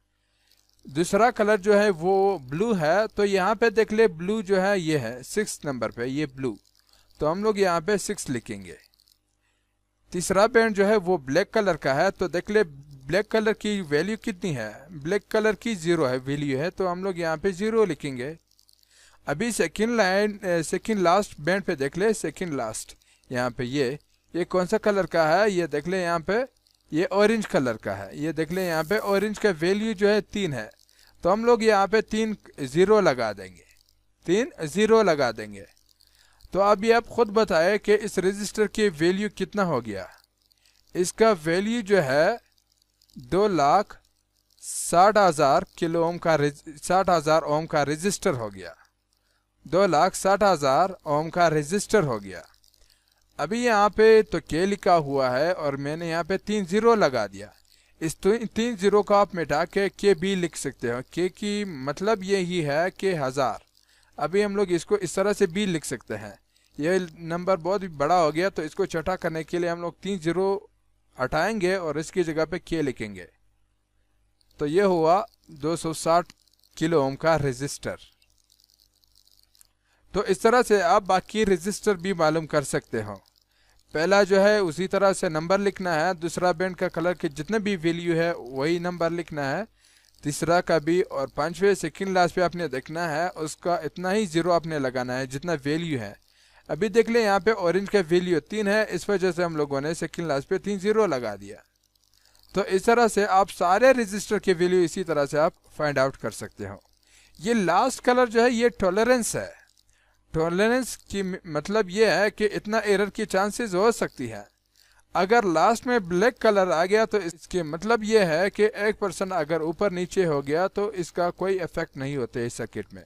दूसरा कलर जो है वो ब्लू है, तो यहाँ पे देख ले ब्लू जो है ये है 6 नंबर पे, ये ब्लू, तो हम लोग यहाँ पे 6 लिखेंगे। तीसरा बैंड जो है वो ब्लैक कलर का है, तो देख ले ब्लैक कलर की वैल्यू कितनी है, ब्लैक कलर की 0 है वैल्यू है, तो हम लोग यहाँ पे 0 लिखेंगे। अभी सेकंड लास्ट बैंड पे देख ले, सेकंड लास्ट यहाँ पे ये कौन सा कलर का है, ये देख ले यहाँ पे ये ऑरेंज कलर का है। ये देख ले यहाँ पे ऑरेंज का वैल्यू जो है 3 है, तो हम लोग यहाँ पे 3 0 लगा देंगे, 3 0 लगा देंगे। तो अभी आप खुद बताएं कि इस रजिस्टर की वैल्यू कितना हो गया। इसका वैल्यू जो है 2,60,000 किलो ओम का 60,000 ओम का रजिस्टर हो गया। 2,60,000 ओम का रजिस्टर हो गया। अभी यहाँ पे तो के लिखा हुआ है और मैंने यहाँ पे 3 0 लगा दिया। इस 3 0 को आप मिटा के भी लिख सकते हो। के की मतलब यही है कि 1000। अभी हम लोग इसको इस तरह से भी लिख सकते हैं। ये नंबर बहुत बड़ा हो गया, तो इसको छोटा करने के लिए हम लोग 3 0 हटाएंगे और इसकी जगह पे के लिखेंगे। तो ये हुआ 260 किलो ओम का रजिस्टर। तो इस तरह से आप बाकी रजिस्टर भी मालूम कर सकते हो। पहला जो है उसी तरह से नंबर लिखना है, दूसरा बैंड का कलर के जितने भी वैल्यू है वही नंबर लिखना है, तीसरा का भी, और पांचवें सेकंड लास्ट पे आपने देखना है उसका इतना ही 0 आपने लगाना है जितना वैल्यू है। अभी देख ले यहाँ पे ऑरेंज का वैल्यू 3 है, इस वजह से हम लोगों ने सेकंड लास्ट पे 3 0 लगा दिया। तो इस तरह से आप सारे रजिस्टर के वैल्यू इसी तरह से आप फाइंड आउट कर सकते हो। ये लास्ट कलर जो है ये टॉलरेंस है। टॉलरेंस की मतलब ये है कि इतना एरर की चांसेस हो सकती है। अगर लास्ट में ब्लैक कलर आ गया तो इसके मतलब ये है कि 1% अगर ऊपर नीचे हो गया तो इसका कोई इफेक्ट नहीं होते इस सर्किट में।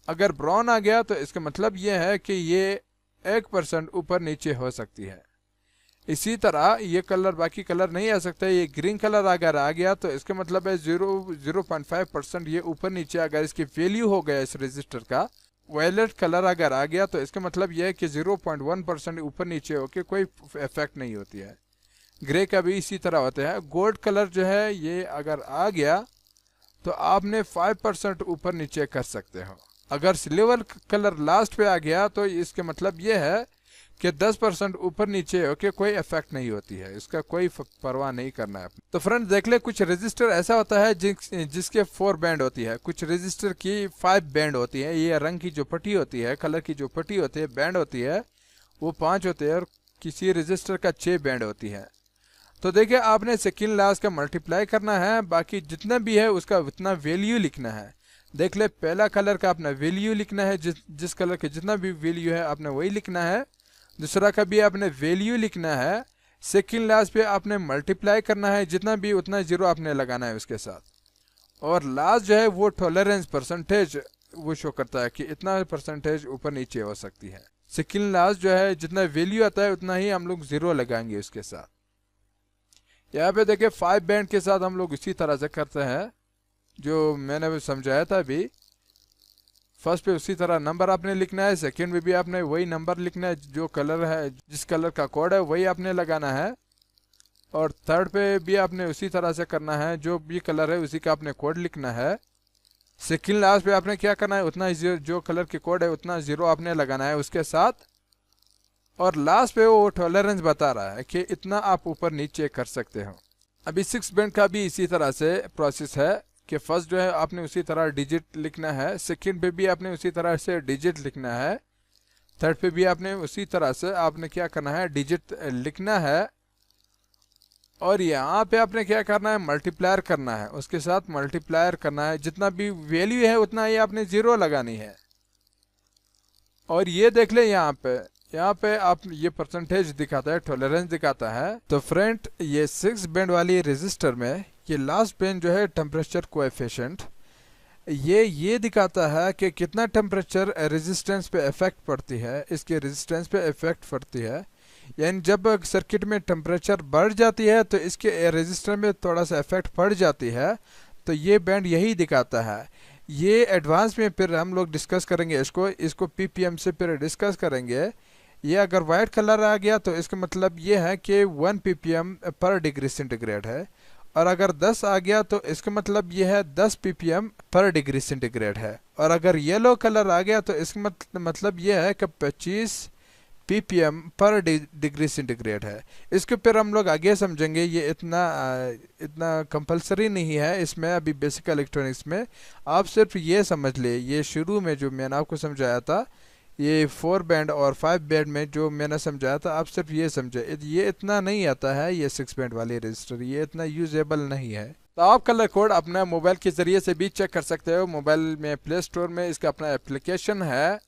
अगर ब्राउन आ गया तो इसका मतलब ये है कि ये 1% ऊपर नीचे हो सकती है। इसी तरह ये कलर बाकी कलर नहीं आ सकता। ये ग्रीन कलर अगर आ गया तो इसका मतलब है 0.5% ये ऊपर नीचे अगर इसकी वैल्यू हो गया इस रजिस्टर का। वायलेट कलर अगर आ गया तो इसका मतलब यह है कि 0.1% ऊपर नीचे होके कोई इफेक्ट नहीं होती है। ग्रे का भी इसी तरह होता है। गोल्ड कलर जो है ये अगर आ गया तो आपने 5% ऊपर नीचे कर सकते हो। अगर सिल्वर कलर लास्ट पे आ गया तो इसके मतलब ये है कि 10% ऊपर नीचे हो के कोई इफेक्ट नहीं होती है, इसका कोई परवाह नहीं करना है। तो फ्रेंड्स देख ले, कुछ रजिस्टर ऐसा होता है जिसके 4 बैंड होती है, कुछ रजिस्टर की 5 बैंड होती है। ये रंग की जो पट्टी होती है, कलर की जो पट्टी होती है, बैंड होती है, वो 5 होते हैं, और किसी रजिस्टर का 6 बैंड होती है। तो देखिए, आपने सेकंड लॉस का मल्टीप्लाई करना है, बाकी जितना भी है उसका उतना वैल्यू लिखना है। देख ले, पहला कलर का अपना वैल्यू लिखना है, जिस कलर के जितना भी वैल्यू है आपने वही लिखना है। दूसरा का भी आपने वैल्यू लिखना है। सेकंड लास्ट पे आपने मल्टीप्लाई करना है, जितना भी उतना जीरो आपने लगाना है उसके साथ। और लास्ट जो है वो टॉलरेंस परसेंटेज वो शो करता है कि इतना परसेंटेज ऊपर नीचे हो सकती है। सेकंड लास्ट जो है जितना वैल्यू आता है उतना ही हम लोग जीरो लगाएंगे उसके साथ। यहाँ पे देखिए 5 बैंड के साथ हम लोग इसी तरह से करते हैं जो मैंने समझाया था अभी। फर्स्ट पे उसी तरह नंबर आपने लिखना है, सेकंड में भी आपने वही नंबर लिखना है, जो कलर है जिस कलर का कोड है वही आपने लगाना है। और थर्ड पे भी आपने उसी तरह से करना है, जो भी कलर है उसी का आपने कोड लिखना है। सेकंड लास्ट पे आपने क्या करना है, उतना जो कलर के कोड है उतना जीरो आपने लगाना है उसके साथ। और लास्ट पे वो टॉलरेंस बता रहा है कि इतना आप ऊपर नीचे कर सकते हो। अभी 6 बैंड का भी इसी तरह से प्रोसेस है कि फर्स्ट जो है आपने उसी तरह डिजिट लिखना है, सेकंड पे भी आपने उसी तरह से डिजिट लिखना है, थर्ड पे भी आपने उसी तरह से आपने क्या करना है, डिजिट लिखना है। और यहाँ पे आपने क्या करना है, मल्टीप्लायर करना है, उसके साथ मल्टीप्लायर करना है, जितना भी वैल्यू है उतना ही आपने जीरो लगानी है। और ये देख ले, यहाँ पे आप ये परसेंटेज दिखाता है, टॉलरेंस दिखाता है। तो फ्रेंड, ये 6 बैंड वाली रजिस्टर में ये लास्ट बैंड जो है टेम्परेचर कोएफिशिएंट, ये दिखाता है कि कितना टेम्परेचर रेजिस्टेंस पे इफेक्ट पड़ती है, इसके रेजिस्टेंस पे इफेक्ट पड़ती है। यानी जब सर्किट में टेम्परेचर बढ़ जाती है तो इसके रेजिस्टर में थोड़ा सा इफेक्ट पड़ जाती है। तो ये बैंड यही दिखाता है। ये एडवांस में फिर हम लोग डिस्कस करेंगे, इसको पीपीएम से फिर डिस्कस करेंगे। ये अगर वाइट कलर आ गया तो इसका मतलब ये है कि 1 ppm पर डिग्री सेंटीग्रेड है, और अगर 10 आ गया तो इसका मतलब ये है 10 ppm पर डिग्री सेंटीग्रेड है। और अगर येलो कलर आ गया तो इसका मतलब ये है कि 25 ppm पर डिग्री सेंटीग्रेड है। इसके फिर हम लोग आगे समझेंगे, ये इतना कंपलसरी नहीं है इसमें। अभी बेसिक इलेक्ट्रॉनिक्स में आप सिर्फ ये समझ ले, ये शुरू में जो मैंने आपको समझाया था, ये 4 बैंड और 5 बैंड में जो मैंने समझाया था, आप सिर्फ ये समझे। ये इतना नहीं आता है, ये 6 बैंड वाली रजिस्टर ये इतना यूजेबल नहीं है। तो आप कलर कोड अपना मोबाइल के ज़रिए से भी चेक कर सकते हो। मोबाइल में प्ले स्टोर में इसका अपना एप्लीकेशन है,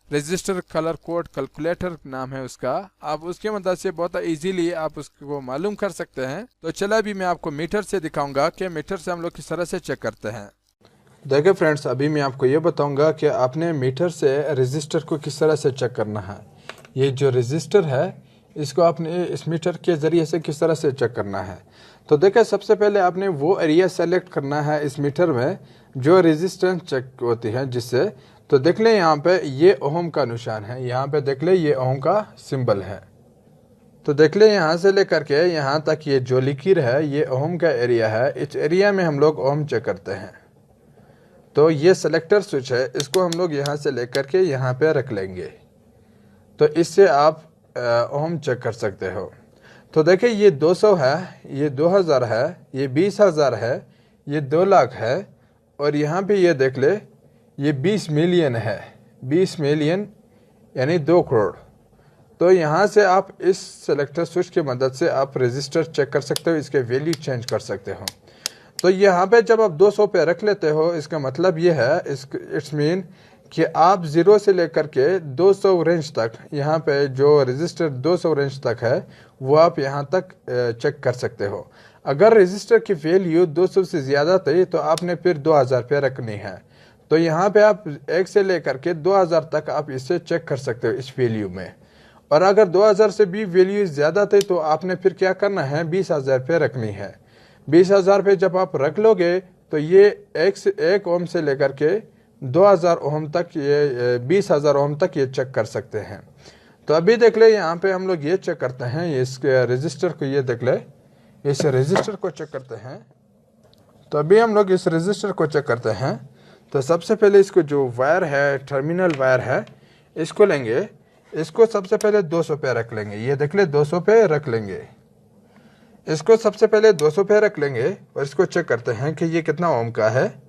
रजिस्टर कलर कोड कैलकुलेटर नाम है उसका। आप उसके मदद से बहुत इजीली आप उसको मालूम कर सकते हैं। तो चला अभी मैं आपको मीटर से दिखाऊंगा कि मीटर से हम लोग किस तरह से चेक करते हैं। देखिए फ्रेंड्स, अभी मैं आपको ये बताऊंगा कि आपने मीटर से रजिस्टर को किस तरह से चेक करना है। ये जो रजिस्टर है इसको आपने इस मीटर के ज़रिए से किस तरह से चेक करना है। तो देखिए, सबसे पहले आपने वो एरिया सेलेक्ट करना है इस मीटर में जो रेजिस्टेंस चेक होती है जिससे। तो देख ले, यहाँ पे ये ओम का निशान है, यहाँ पे देख ले ये ओम का सिंबल है। तो देख ले, यहाँ से लेकर के यहाँ तक ये जो लिकीर है ये ओम का एरिया है। इस एरिया में हम लोग ओम चेक करते हैं। तो ये सेलेक्टर स्विच है, इसको हम लोग यहाँ से लेकर के यहाँ पे रख लेंगे। तो इससे आप ओम चेक कर सकते हो। तो देखिए, ये 200 है, ये 2000 है, ये 20,000 है, ये 2 लाख है, और यहाँ पे ये देख ले ये 20 मिलियन है। 20 मिलियन यानी 2 करोड़। तो यहाँ से आप इस सेलेक्टर स्विच की मदद से आप रजिस्टर चेक कर सकते हो, इसके वैल्यू चेंज कर सकते हो। तो यहाँ पे जब आप 200 पे रख लेते हो, इसका मतलब ये है, इट्स मीन कि आप 0 से लेकर के 200 रेंज तक, यहाँ पे जो रजिस्टर 200 रेंज तक है वो आप यहाँ तक चेक कर सकते हो। अगर रजिस्टर की वैल्यू 200 से ज़्यादा थी तो आपने फिर 2000 पे रखनी है। तो यहाँ पे आप 1 से लेकर के 2000 तक आप इसे चेक कर सकते हो इस वैल्यू में। और अगर 2000 से भी वैल्यू ज़्यादा थी तो आपने फिर क्या करना है, 20,000 पे रखनी है। 20,000 पे जब आप रख लोगे तो ये 1 ओम से लेकर के 2000 ओम तक, ये 20,000 ओम तक ये चेक कर सकते हैं। तो अभी देख ले, यहाँ पे हम लोग ये चेक करते हैं, इस रजिस्टर को, ये देख ले, इस रजिस्टर को चेक करते हैं। तो अभी हम लोग इस रजिस्टर को चेक करते हैं। तो सबसे पहले इसको जो वायर है, टर्मिनल वायर है, इसको लेंगे, इसको सबसे पहले 200 पे रख लेंगे। ये देख ले 200 पे रख लेंगे। इसको सबसे पहले 200 पे रख लेंगे और इसको चेक करते हैं कि ये कितना ओम का है।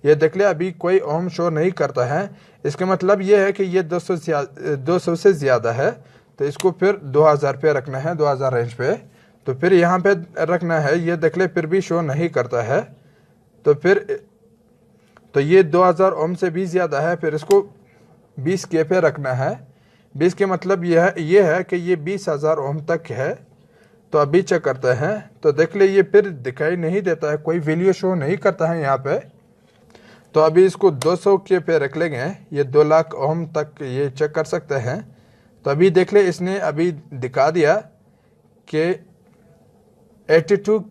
ये देख ले अभी कोई ओम शो नहीं करता है, इसका मतलब ये है कि ये 200 से ज़्यादा है। तो इसको फिर 2000 पे रखना है, 2000 रेंज पे। तो फिर यहाँ पे रखना है। ये देख ले फिर भी शो नहीं करता है। तो ये 2000 ओम से भी ज़्यादा है। फिर इसको 20 के पे रखना है। 20 के मतलब ये है कि ये 20,000 ओम तक है। तो अभी चेक करते हैं। तो देख ले ये फिर दिखाई नहीं देता है, कोई वैल्यू शो नहीं करता है यहाँ पे। तो अभी इसको 200 के पे रख लेंगे। ये 2 लाख ओम तक ये चेक कर सकते हैं। तो अभी देख ले इसने अभी दिखा दिया कि 82,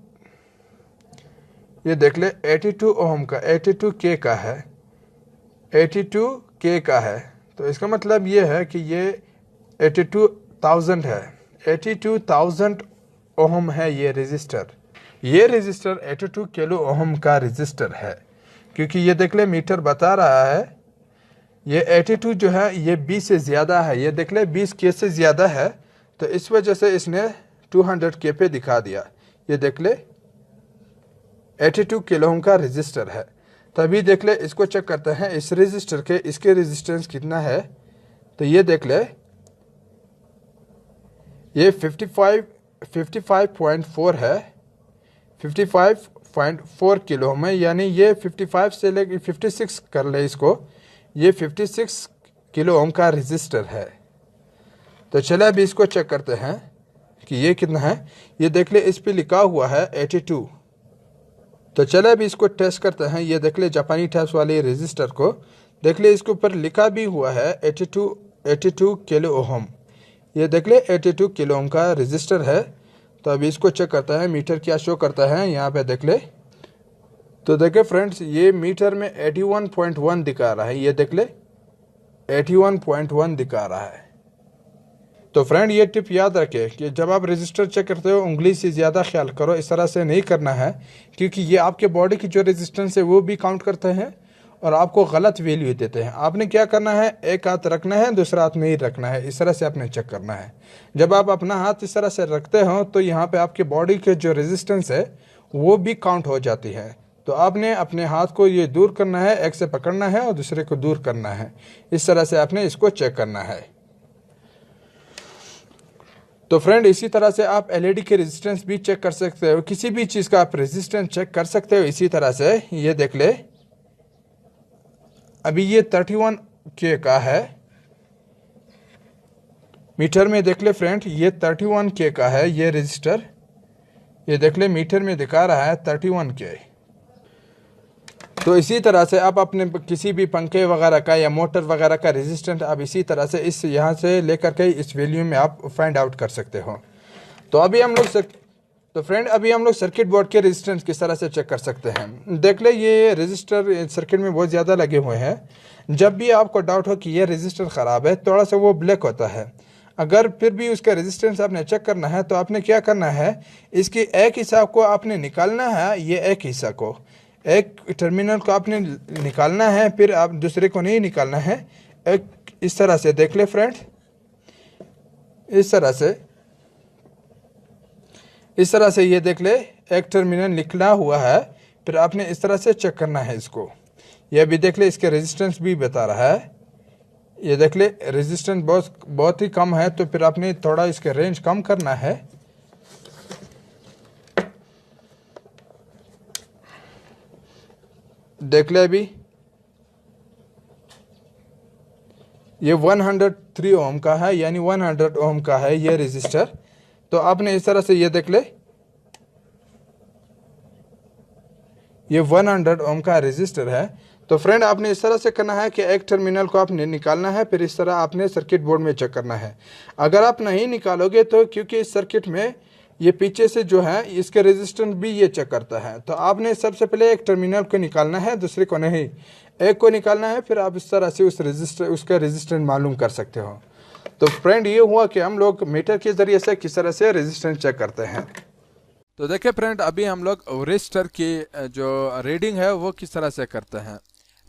ये देख ले 82 ओम का, 82 के का है, 82 के का है। तो इसका मतलब ये है कि ये 82,000 है, 82,000 ओम है ये रजिस्टर। ये रजिस्टर 82 किलो ओम का रजिस्टर है, क्योंकि ये देख ले मीटर बता रहा है ये 82 जो है ये 20 से ज़्यादा है। ये देख ले 20 के से ज़्यादा है। तो इस वजह से इसने 200 के पे दिखा दिया। ये देख ले 82 किलो ओम का रजिस्टर है। तभी देख ले इसको चेक करते हैं इस रजिस्टर के, इसके रेजिस्टेंस कितना है। तो ये देख ले ये 55.4 है, 55.4 किलो ओम है। यानी ये 55 से लेकर 56 कर ले इसको, ये 56 किलो ओम का रजिस्टर है। तो चले अभी इसको चेक करते हैं कि ये कितना है। ये देख ले इस पे लिखा हुआ है 82। तो चले अभी इसको टेस्ट करते हैं। ये देख ले जापानी टैप्स वाले रजिस्टर को देख ले, इसके ऊपर लिखा भी हुआ है 82 किलो ओम। ये देख ले 82 किलो ओम का रजिस्टर है। तो अभी इसको चेक करता है मीटर क्या शो करता है यहाँ पे देख ले। तो देखे फ्रेंड्स ये मीटर में 81.1 दिखा रहा है। ये देख ले 81.1 दिखा रहा है। तो फ्रेंड ये टिप याद रखें कि जब आप रजिस्टर चेक करते हो उंगली से ज़्यादा ख्याल करो, इस तरह से नहीं करना है, क्योंकि ये आपके बॉडी की जो रेजिस्टेंस है वो भी काउंट करते हैं और आपको गलत वैल्यू देते हैं। आपने क्या करना है, एक हाथ रखना है, दूसरा हाथ नहीं रखना है, इस तरह से आपने चेक करना है। जब आप अपना हाथ इस तरह से रखते हो तो यहाँ पे आपके बॉडी के जो रेजिस्टेंस है वो भी काउंट हो जाती है। तो आपने अपने हाथ को ये दूर करना है, एक से पकड़ना है और दूसरे को दूर करना है। इस तरह से आपने इसको चेक करना है। तो फ्रेंड इसी तरह से आप एलईडी के रेजिस्टेंस भी चेक कर सकते हो, किसी भी चीज़ का आप रेजिस्टेंस चेक कर सकते हो इसी तरह से। ये देख ले अभी ये 31 के का है मीटर में। देख ले फ्रेंड ये 31 के का है ये रजिस्टर। ये देख ले मीटर में दिखा रहा है 31 के। तो इसी तरह से आप अपने किसी भी पंखे वगैरह का या मोटर वगैरह का रेजिस्टेंस आप इसी तरह से इस यहाँ से लेकर के इस वैल्यू में आप फाइंड आउट कर सकते हो। तो अभी हम लोग सर्किट बोर्ड के रेजिस्टेंस किस तरह से चेक कर सकते हैं। देख ले ये रजिस्टर सर्किट में बहुत ज़्यादा लगे हुए हैं। जब भी आपको डाउट हो कि ये रजिस्टर ख़राब है, थोड़ा सा वो ब्लैक होता है, अगर फिर भी उसका रेजिस्टेंस आपने चेक करना है तो आपने क्या करना है, इसके एक हिस्सा को आपने निकालना है, ये एक हिस्सा को, एक टर्मिनल को आपने निकालना है, फिर आप दूसरे को नहीं निकालना है। एक इस तरह से देख ले फ्रेंड, इस तरह से ये देख ले एक टर्मिनल निकला हुआ है, फिर आपने इस तरह से चेक करना है इसको। ये भी देख ले इसके रेजिस्टेंस भी बता रहा है। ये देख ले रेजिस्टेंस बहुत ही कम है, तो फिर आपने थोड़ा इसके रेंज कम करना है। देख ले अभी ये 103 ओम का है, यानी 100 ओम का है ये रेजिस्टर। तो आपने इस तरह से ये देख ले ये 100 ओम का रेजिस्टर है। तो फ्रेंड आपने इस तरह से करना है कि एक टर्मिनल को आपने निकालना है, फिर इस तरह आपने सर्किट बोर्ड में चेक करना है। अगर आप नहीं निकालोगे तो क्योंकि इस सर्किट में ये पीछे से जो है इसके रेजिस्टेंस भी ये चेक करता है, तो आपने सबसे पहले एक टर्मिनल को निकालना है, दूसरे को नहीं, एक को निकालना है, फिर आप इस तरह से उसका रेजिस्टेंस मालूम कर सकते हो। तो फ्रेंड ये हुआ कि हम लोग मीटर के ज़रिए से किस तरह से रेजिस्टेंस चेक करते हैं। तो देखिए फ्रेंड अभी हम लोग रजिस्टर की जो रीडिंग है वो किस तरह से करते हैं।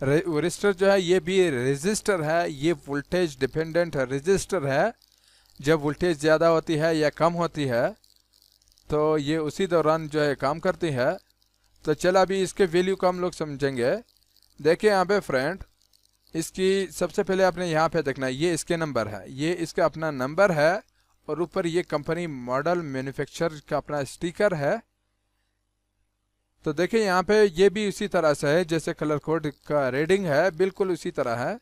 रजिस्टर जो है ये भी रजिस्टर है, ये वोल्टेज डिपेंडेंट रजिस्टर है। जब वोल्टेज ज़्यादा होती है या कम होती है तो ये उसी दौरान जो है काम करती है। तो चल अभी इसके वैल्यू को हम लोग समझेंगे। देखिए यहाँ पे फ्रेंड, इसकी सबसे पहले आपने यहाँ पे देखना है, ये इसके नंबर है, ये इसका अपना नंबर है और ऊपर ये कंपनी मॉडल मैन्युफैक्चर का अपना स्टिकर है। तो देखिए यहाँ पे ये भी उसी तरह से है जैसे कलर कोड का रीडिंग है, बिल्कुल उसी तरह है।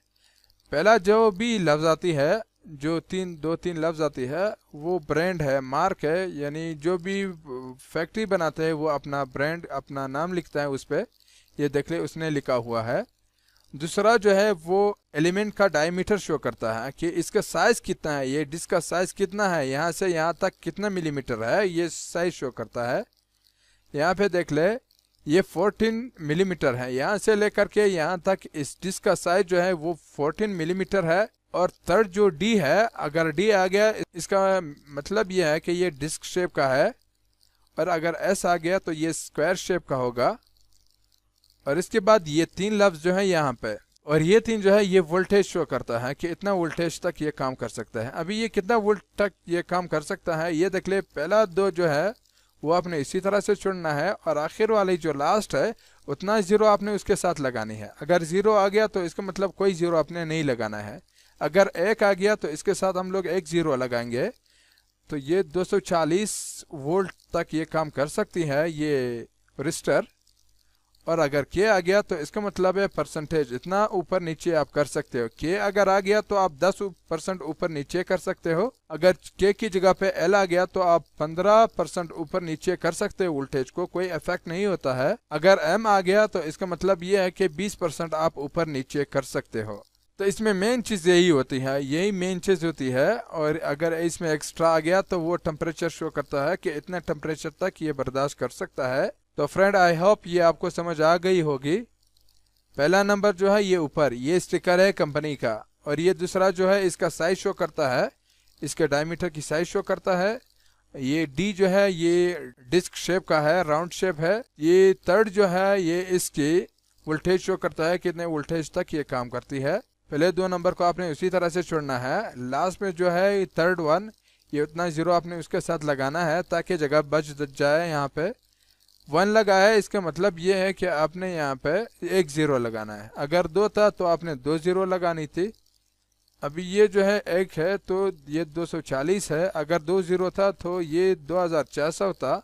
पहला जो भी लफ्ज़ आती है, जो दो तीन लफ्ज़ आती है, वो ब्रांड है, मार्क है, यानी जो भी फैक्ट्री बनाते हैं वो अपना ब्रांड, अपना नाम लिखता है उस पर। ये देख ले उसने लिखा हुआ है। दूसरा जो है वो एलिमेंट का डायमीटर शो करता है कि इसका साइज़ कितना है, ये डिस्क का साइज़ कितना है, यहाँ से यहाँ तक कितना मिलीमीटर है, ये साइज़ शो करता है। यहाँ पे देख ले ये 14 मिलीमीटर है, यहाँ से लेकर के यहाँ तक इस डिस्क का साइज जो है वो 14 मिलीमीटर है। और थर्ड जो डी है, अगर डी आ गया इसका मतलब ये है कि ये डिस्क शेप का है, और अगर एस आ गया तो ये स्क्वायर शेप का होगा। और इसके बाद ये तीन लफ्ज़ जो है यहाँ पे, और ये तीन जो है ये वोल्टेज शो करता है कि इतना वोल्टेज तक ये काम कर सकता है। अभी ये कितना वोल्ट तक ये काम कर सकता है ये देख ले। पहला दो जो है वो आपने इसी तरह से चुनना है, और आखिर वाली जो लास्ट है उतना ज़ीरो आपने उसके साथ लगानी है। अगर ज़ीरो आ गया तो इसका मतलब कोई ज़ीरो आपने नहीं लगाना है। अगर एक आ गया तो इसके साथ हम लोग एक ज़ीरो लगाएंगे। तो ये 240 वोल्ट तक ये काम कर सकती है ये रजिस्टर। और अगर के आ गया तो इसका मतलब है परसेंटेज, इतना ऊपर नीचे आप कर सकते हो। के अगर आ गया तो आप 10% ऊपर नीचे कर सकते हो। अगर के की जगह पे एल आ गया तो आप 15% ऊपर नीचे कर सकते हो वोल्टेज को, कोई इफेक्ट नहीं होता है। अगर एम आ गया तो इसका मतलब ये है कि 20% आप ऊपर नीचे कर सकते हो। तो इसमें मेन चीज़ यही होती है, यही मेन चीज़ होती है। और अगर इसमें एक्स्ट्रा आ गया तो वो टेम्परेचर शो करता है कि इतना टेम्परेचर तक ये बर्दाश्त कर सकता है। तो फ्रेंड आई होप ये आपको समझ आ गई होगी। पहला नंबर जो है ये ऊपर, ये स्टिकर है कंपनी का, और ये दूसरा जो है इसका साइज शो करता है, इसके डायमीटर की साइज शो करता है। ये डी जो है ये डिस्क शेप का है, राउंड शेप है। ये थर्ड जो है ये इसकी वोल्टेज शो करता है कितने वोल्टेज तक ये काम करती है। पहले दो नंबर को आपने उसी तरह से छोड़ना है। लास्ट में जो है थर्ड वन, ये उतना ज़ीरो आपने उसके साथ लगाना है ताकि जगह बच जाए। यहाँ पे 1 लगा है, इसका मतलब ये है कि आपने यहाँ पे एक ज़ीरो लगाना है। अगर 2 था तो आपने 2 ज़ीरो लगानी थी। अभी ये जो है 1 है तो ये 240 है। अगर 2 ज़ीरो था तो ये 2400 था।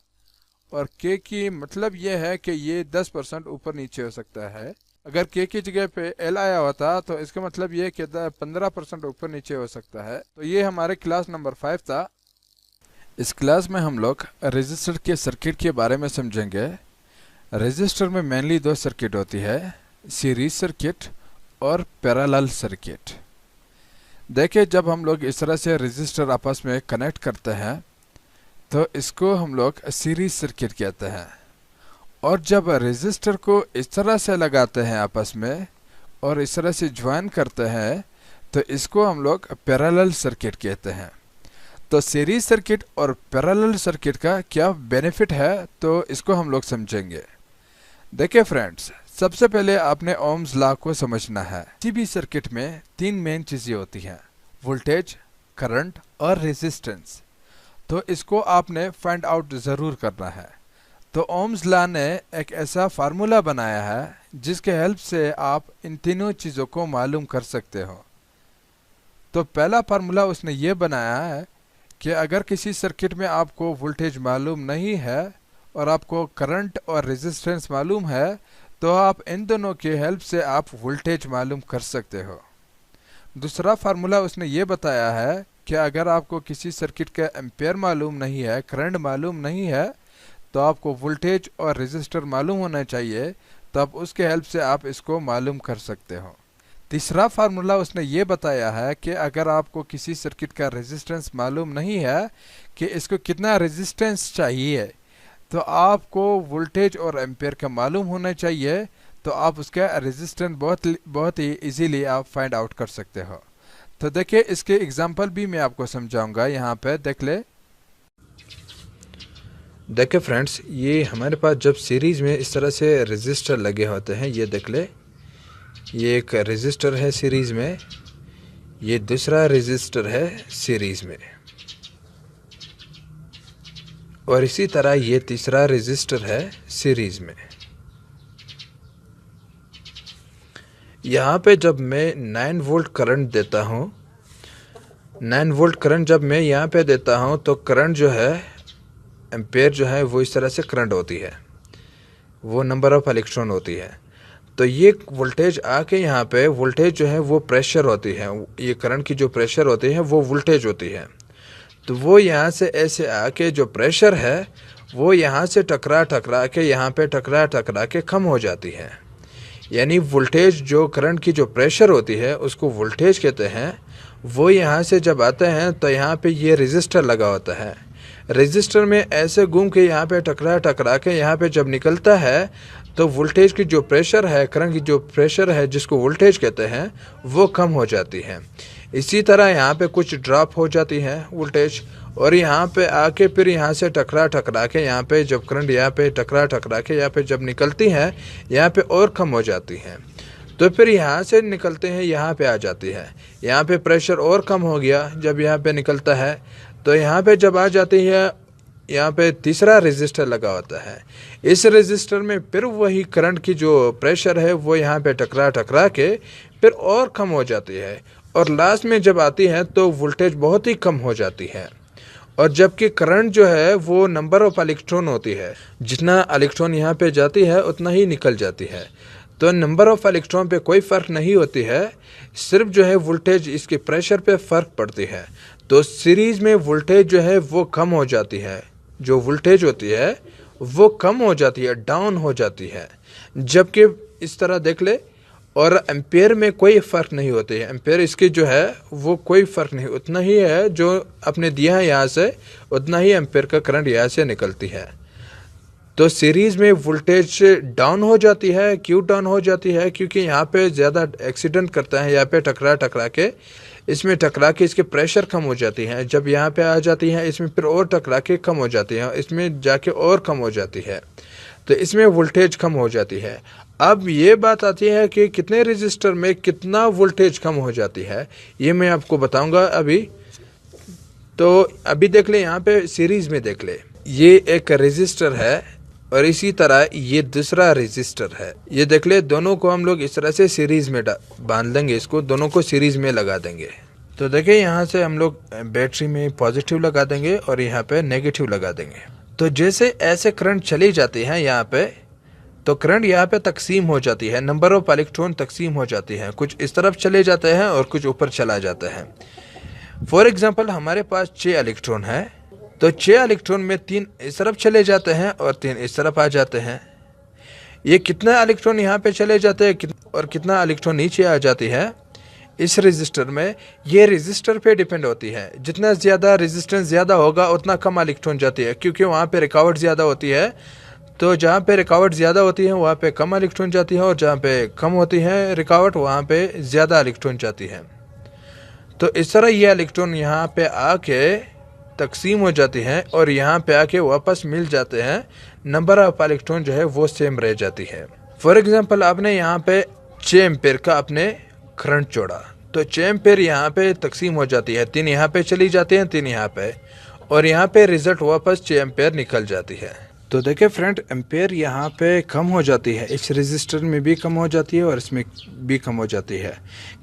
और के की मतलब ये है कि ये 10% ऊपर नीचे हो सकता है। अगर के की जगह पे एल आया होता तो इसका मतलब ये कि 15% ऊपर नीचे हो सकता है। तो ये हमारे क्लास नंबर 5 था। इस क्लास में हम लोग रजिस्टर के सर्किट के बारे में समझेंगे। रजिस्टर में मेनली 2 सर्किट होती है, सीरीज सर्किट और पैरेलल सर्किट। देखिए जब हम लोग इस तरह से रजिस्टर आपस में कनेक्ट करते हैं तो इसको हम लोग सीरीज सर्किट कहते हैं। और जब रजिस्टर को इस तरह से लगाते हैं आपस में और इस तरह से ज्वाइन करते हैं तो इसको हम लोग पैरेलल सर्किट कहते हैं। तो सीरीज सर्किट और पैरेलल सर्किट का क्या बेनिफिट है तो इसको हम लोग समझेंगे। देखिए फ्रेंड्स, सबसे पहले आपने ओम्स लॉ को समझना है। किसी भी सर्किट में 3 मेन चीज़ें होती हैं, वोल्टेज, करंट और रेजिस्टेंस। तो इसको आपने फाइंड आउट ज़रूर करना है। तो ओम्स लॉ ने एक ऐसा फार्मूला बनाया है जिसके हेल्प से आप इन तीनों चीज़ों को मालूम कर सकते हो। तो पहला फार्मूला उसने ये बनाया है कि अगर किसी सर्किट में आपको वोल्टेज मालूम नहीं है और आपको करंट और रेजिस्टेंस मालूम है तो आप इन दोनों के हेल्प से आप वोल्टेज मालूम कर सकते हो। दूसरा फार्मूला उसने ये बताया है कि अगर आपको किसी सर्किट का एम्पेयर मालूम नहीं है, करंट मालूम नहीं है, तो आपको वोल्टेज और रेजिस्टर मालूम होना चाहिए, तब उसके हेल्प से आप इसको मालूम कर सकते हो। तीसरा फार्मूला उसने ये बताया है कि अगर आपको किसी सर्किट का रेजिस्टेंस मालूम नहीं है कि इसको कितना रेजिस्टेंस चाहिए, तो आपको वोल्टेज और एम्पेयर का मालूम होना चाहिए, तो आप उसका रेजिस्टेंस बहुत ही इजीली आप फाइंड आउट कर सकते हो। तो देखिए इसके एग्जांपल भी मैं आपको समझाऊंगा। यहाँ पे देख ले। देखिए फ्रेंड्स, ये हमारे पास जब सीरीज में इस तरह से रेजिस्टर लगे होते हैं, ये देख ले, ये एक रेजिस्टर है सीरीज़ में, ये दूसरा रेजिस्टर है सीरीज़ में, और इसी तरह ये तीसरा रेजिस्टर है सीरीज़ में। यहाँ पे जब मैं 9 वोल्ट करंट देता हूँ, 9 वोल्ट करंट जब मैं यहाँ पे देता हूँ तो करंट जो है, एम्पेयर जो है वो इस तरह से करंट होती है, वो नंबर ऑफ इलेक्ट्रॉन होती है। तो ये वोल्टेज आके यहाँ पे वोल्टेज जो है वो प्रेशर होती है, ये करंट की जो प्रेशर होती है वो वोल्टेज होती है। तो वो यहाँ से ऐसे आके जो प्रेशर है वो यहाँ से टकरा के यहाँ पे टकरा के कम हो जाती है। यानी वोल्टेज जो करंट की जो प्रेशर होती है उसको वोल्टेज कहते हैं। वो यहाँ से जब आते हैं तो यहाँ पे ये रेजिस्टर लगा होता है, रेजिस्टर में ऐसे घूम के यहाँ पे टकरा के यहाँ पे जब निकलता है तो वोल्टेज की जो प्रेशर है, करंट की जो प्रेशर है जिसको वोल्टेज कहते हैं, वो कम हो जाती है। इसी तरह यहाँ पे कुछ ड्रॉप हो जाती है वोल्टेज, और यहाँ पे आके फिर यहाँ से टकरा के यहाँ पे जब करंट यहाँ पे टकरा के यहाँ पे जब निकलती है यहाँ पे और कम हो जाती है। तो फिर यहाँ से निकलते हैं यहाँ पे आ जाती है, यहाँ पे प्रेशर और कम हो गया जब यहाँ पे निकलता है। तो यहाँ पे जब आ जाती है यहाँ पे तीसरा रेजिस्टर लगा होता है, इस रेजिस्टर में फिर वही करंट की जो प्रेशर है वो यहाँ पे टकरा के फिर और कम हो जाती है, और लास्ट में जब आती है तो वोल्टेज बहुत ही कम हो जाती है। और जबकि करंट जो है वो नंबर ऑफ इलेक्ट्रॉन होती है, जितना इलेक्ट्रॉन यहाँ पे जाती है उतना ही निकल जाती है। तो नंबर ऑफ इलेक्ट्रॉन पे कोई फ़र्क नहीं होती है, सिर्फ जो है वोल्टेज इसके प्रेशर पे फ़र्क पड़ती है। तो सीरीज़ में वोल्टेज जो है वो कम हो जाती है, जो वोल्टेज होती है वो कम हो जाती है, डाउन हो जाती है। जबकि इस तरह देख ले, और एम्पेयर में कोई फ़र्क नहीं होती है, एम्पेयर इसकी जो है वो कोई फ़र्क नहीं, उतना ही है जो अपने दिया है यहाँ से, उतना ही एम्पेयर का करंट यहाँ से निकलती है। तो सीरीज़ में वोल्टेज डाउन हो जाती है। क्यों डाउन हो जाती है? क्योंकि यहाँ पे ज़्यादा एक्सीडेंट करता है, यहाँ पे टकरा के इसमें टकरा के इसके प्रेशर कम हो जाती है। जब यहाँ पे आ जाती है इसमें फिर और टकरा के कम हो जाती है, इसमें जाके और कम हो जाती है, तो इसमें वोल्टेज कम हो जाती है। अब ये बात आती है कि कितने रेजिस्टर में कितना वोल्टेज कम हो जाती है, ये मैं आपको बताऊंगा अभी। तो अभी देख ले, यहाँ पे सीरीज़ में देख ले, ये एक रेजिस्टर है और इसी तरह ये दूसरा रेजिस्टर है। ये देख ले, दोनों को हम लोग इस तरह से सीरीज़ में बांध लेंगे, इसको दोनों को सीरीज़ में लगा देंगे। तो देखिए यहाँ से हम लोग बैटरी में पॉजिटिव लगा देंगे और यहाँ पे नेगेटिव लगा देंगे। तो जैसे ऐसे करंट चली जाती है यहाँ पे, तो करंट यहाँ पे तकसीम हो जाती है, नंबर ऑफ इलेक्ट्रॉन तकसीम हो जाती है, कुछ इस तरफ चले जाते हैं और कुछ ऊपर चला जाता है। फॉर एग्जाम्पल हमारे पास 6 इलेक्ट्रॉन है, तो 6 इलेक्ट्रॉन में 3 इस तरफ चले जाते हैं और 3 इस तरफ आ जाते हैं। ये कितना इलेक्ट्रॉन यहाँ पे चले जाते हैं और कितना इलेक्ट्रॉन नीचे आ जाती है इस रेजिस्टर में, ये रेजिस्टर पे डिपेंड होती है। जितना ज़्यादा रेजिस्टेंस ज़्यादा होगा उतना कम इलेक्ट्रॉन जाती है, क्योंकि वहाँ पे रुकावट ज़्यादा होती है। तो जहाँ पे रुकावट ज़्यादा होती है वहाँ पे कम इलेक्ट्रॉन जाती है, और जहाँ पे कम होती है रुकावट वहाँ पे ज़्यादा इलेक्ट्रॉन जाती है। तो इस तरह ये इलेक्ट्रॉन यहाँ पे आके तकसीम हो जाती हैं और यहाँ पे आके वापस मिल जाते हैं। नंबर ऑफ इलेक्ट्रॉन जो है वो सेम रह जाती है। फॉर एग्जांपल आपने यहाँ पे 6 एम्पेयर का आपने करंट जोड़ा, तो 6 एम्पेयर यहाँ पे तकसीम हो जाती है, 3 यहाँ पे चली जाती हैं, 3 यहाँ पे, और यहाँ पे रिजल्ट वापस 6 एम्पेयर निकल जाती है। तो देखिए फ्रेंड, एम्पेयर यहाँ पे कम हो जाती है, इस रेजिस्टर में भी कम हो जाती है और इसमें भी कम हो जाती है,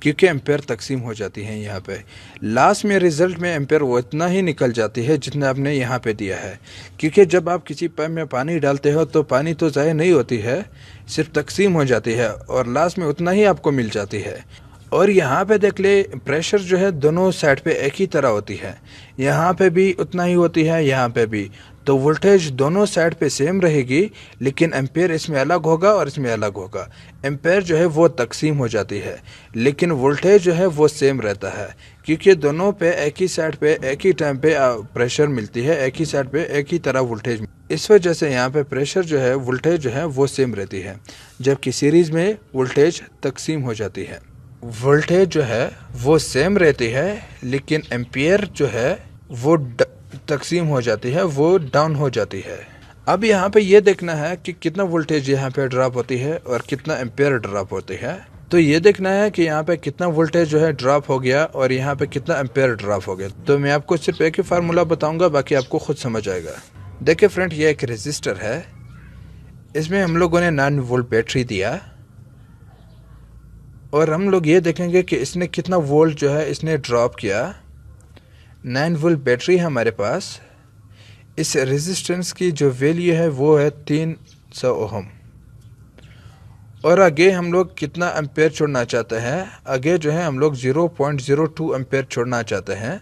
क्योंकि एम्पेयर तकसीम हो जाती है यहाँ पे। लास्ट में रिजल्ट में एम्पेयर वो इतना ही निकल जाती है जितना आपने यहाँ पे दिया है, क्योंकि जब आप किसी पाइप में पानी डालते हो तो पानी तो ज़ाया नहीं होती है, सिर्फ तकसीम हो जाती है और लास्ट में उतना ही आपको मिल जाती है। और यहाँ पे देख ले, प्रेशर जो है दोनों साइड पे एक ही तरह होती है, यहाँ पे भी उतना ही होती है, यहाँ पे भी। तो वोल्टेज दोनों साइड पे सेम रहेगी, लेकिन एम्पेयर इसमें अलग होगा और इसमें अलग होगा। एम्पेयर जो है वो तकसीम हो जाती है, लेकिन वोल्टेज जो है वो सेम रहता है, क्योंकि दोनों पे एक ही साइड पे एक ही टाइम पे प्रेशर मिलती है, एक ही साइड पे एक ही तरह वोल्टेज। इस वजह से यहाँ पे प्रेशर जो है, वोल्टेज जो है वो सेम रहती है, जबकि सीरीज़ में वोल्टेज तकसीम हो जाती है। वोल्टेज जो है वो सेम रहती है, लेकिन एम्पेयर जो है वो तकसीम हो जाती है, वो डाउन हो जाती है। अब यहाँ पे ये देखना है कि कितना वोल्टेज यहाँ पे ड्रॉप होती है और कितना एम्पेयर ड्रॉप होती है। तो ये देखना है कि यहाँ पे कितना वोल्टेज जो है ड्रॉप हो गया और यहाँ पे कितना एम्पेयर ड्रॉप हो गया। तो मैं आपको सिर्फ एक ही फार्मूला बताऊंगा, बाकी आपको खुद समझ आएगा। देखिए फ्रेंड, ये एक रेजिस्टर है, इसमें हम लोगों ने 9 वोल्ट बैटरी दिया और हम लोग ये देखेंगे कि इसने कितना वोल्ट जो है इसने ड्रॉप किया। 9 वोल्ट बैटरी है हमारे पास। इस रेजिस्टेंस की जो वैल्यू है वो है 300 ओहम। और आगे हम लोग कितना एम्पेयर छोड़ना चाहते हैं, आगे जो है हम लोग 0.02 एम्पेयर छोड़ना चाहते हैं।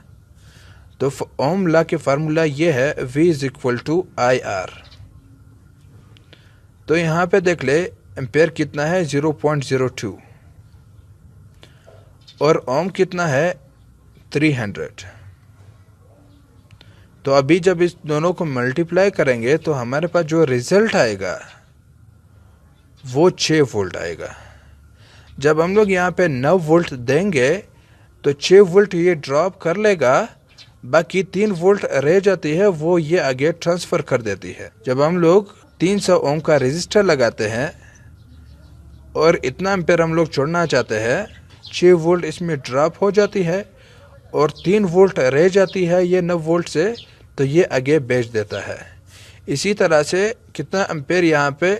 तो ओम लॉ के फार्मूला ये है V is equal to IR। तो यहाँ पे देख ले एम्पेयर कितना है 0.02 और ओम कितना है 300। तो अभी जब इस दोनों को मल्टीप्लाई करेंगे तो हमारे पास जो रिजल्ट आएगा वो 6 वोल्ट आएगा। जब हम लोग यहाँ पे 9 वोल्ट देंगे तो 6 वोल्ट ये ड्रॉप कर लेगा, बाकी 3 वोल्ट रह जाती है वो ये आगे ट्रांसफ़र कर देती है। जब हम लोग 300 ओम का रेजिस्टर लगाते हैं और इतना एम्पेयर हम लोग छोड़ना चाहते हैं, 6 वोल्ट इसमें ड्रॉप हो जाती है और 3 वोल्ट रह जाती है ये 9 वोल्ट से, तो ये आगे भेज देता है। इसी तरह से कितना एम्पेयर यहाँ पे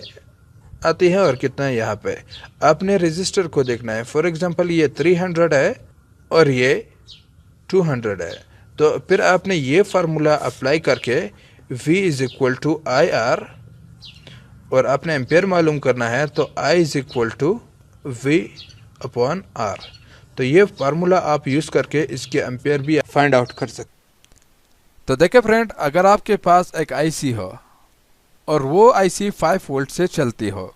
आती है और कितना यहाँ पे आपने रेजिस्टर को देखना है। फॉर एग्जांपल ये 300 है और ये 200 है, तो फिर आपने ये फार्मूला अप्लाई करके V is equal to IR और आपने एम्पेयर मालूम करना है, तो I is equal to V upon R। तो ये फार्मूला आप यूज़ करके इसके एम्पेयर भी फाइंड आउट कर सकते। तो देखिए फ्रेंड, अगर आपके पास एक आईसी हो और वो आईसी 5 वोल्ट से चलती हो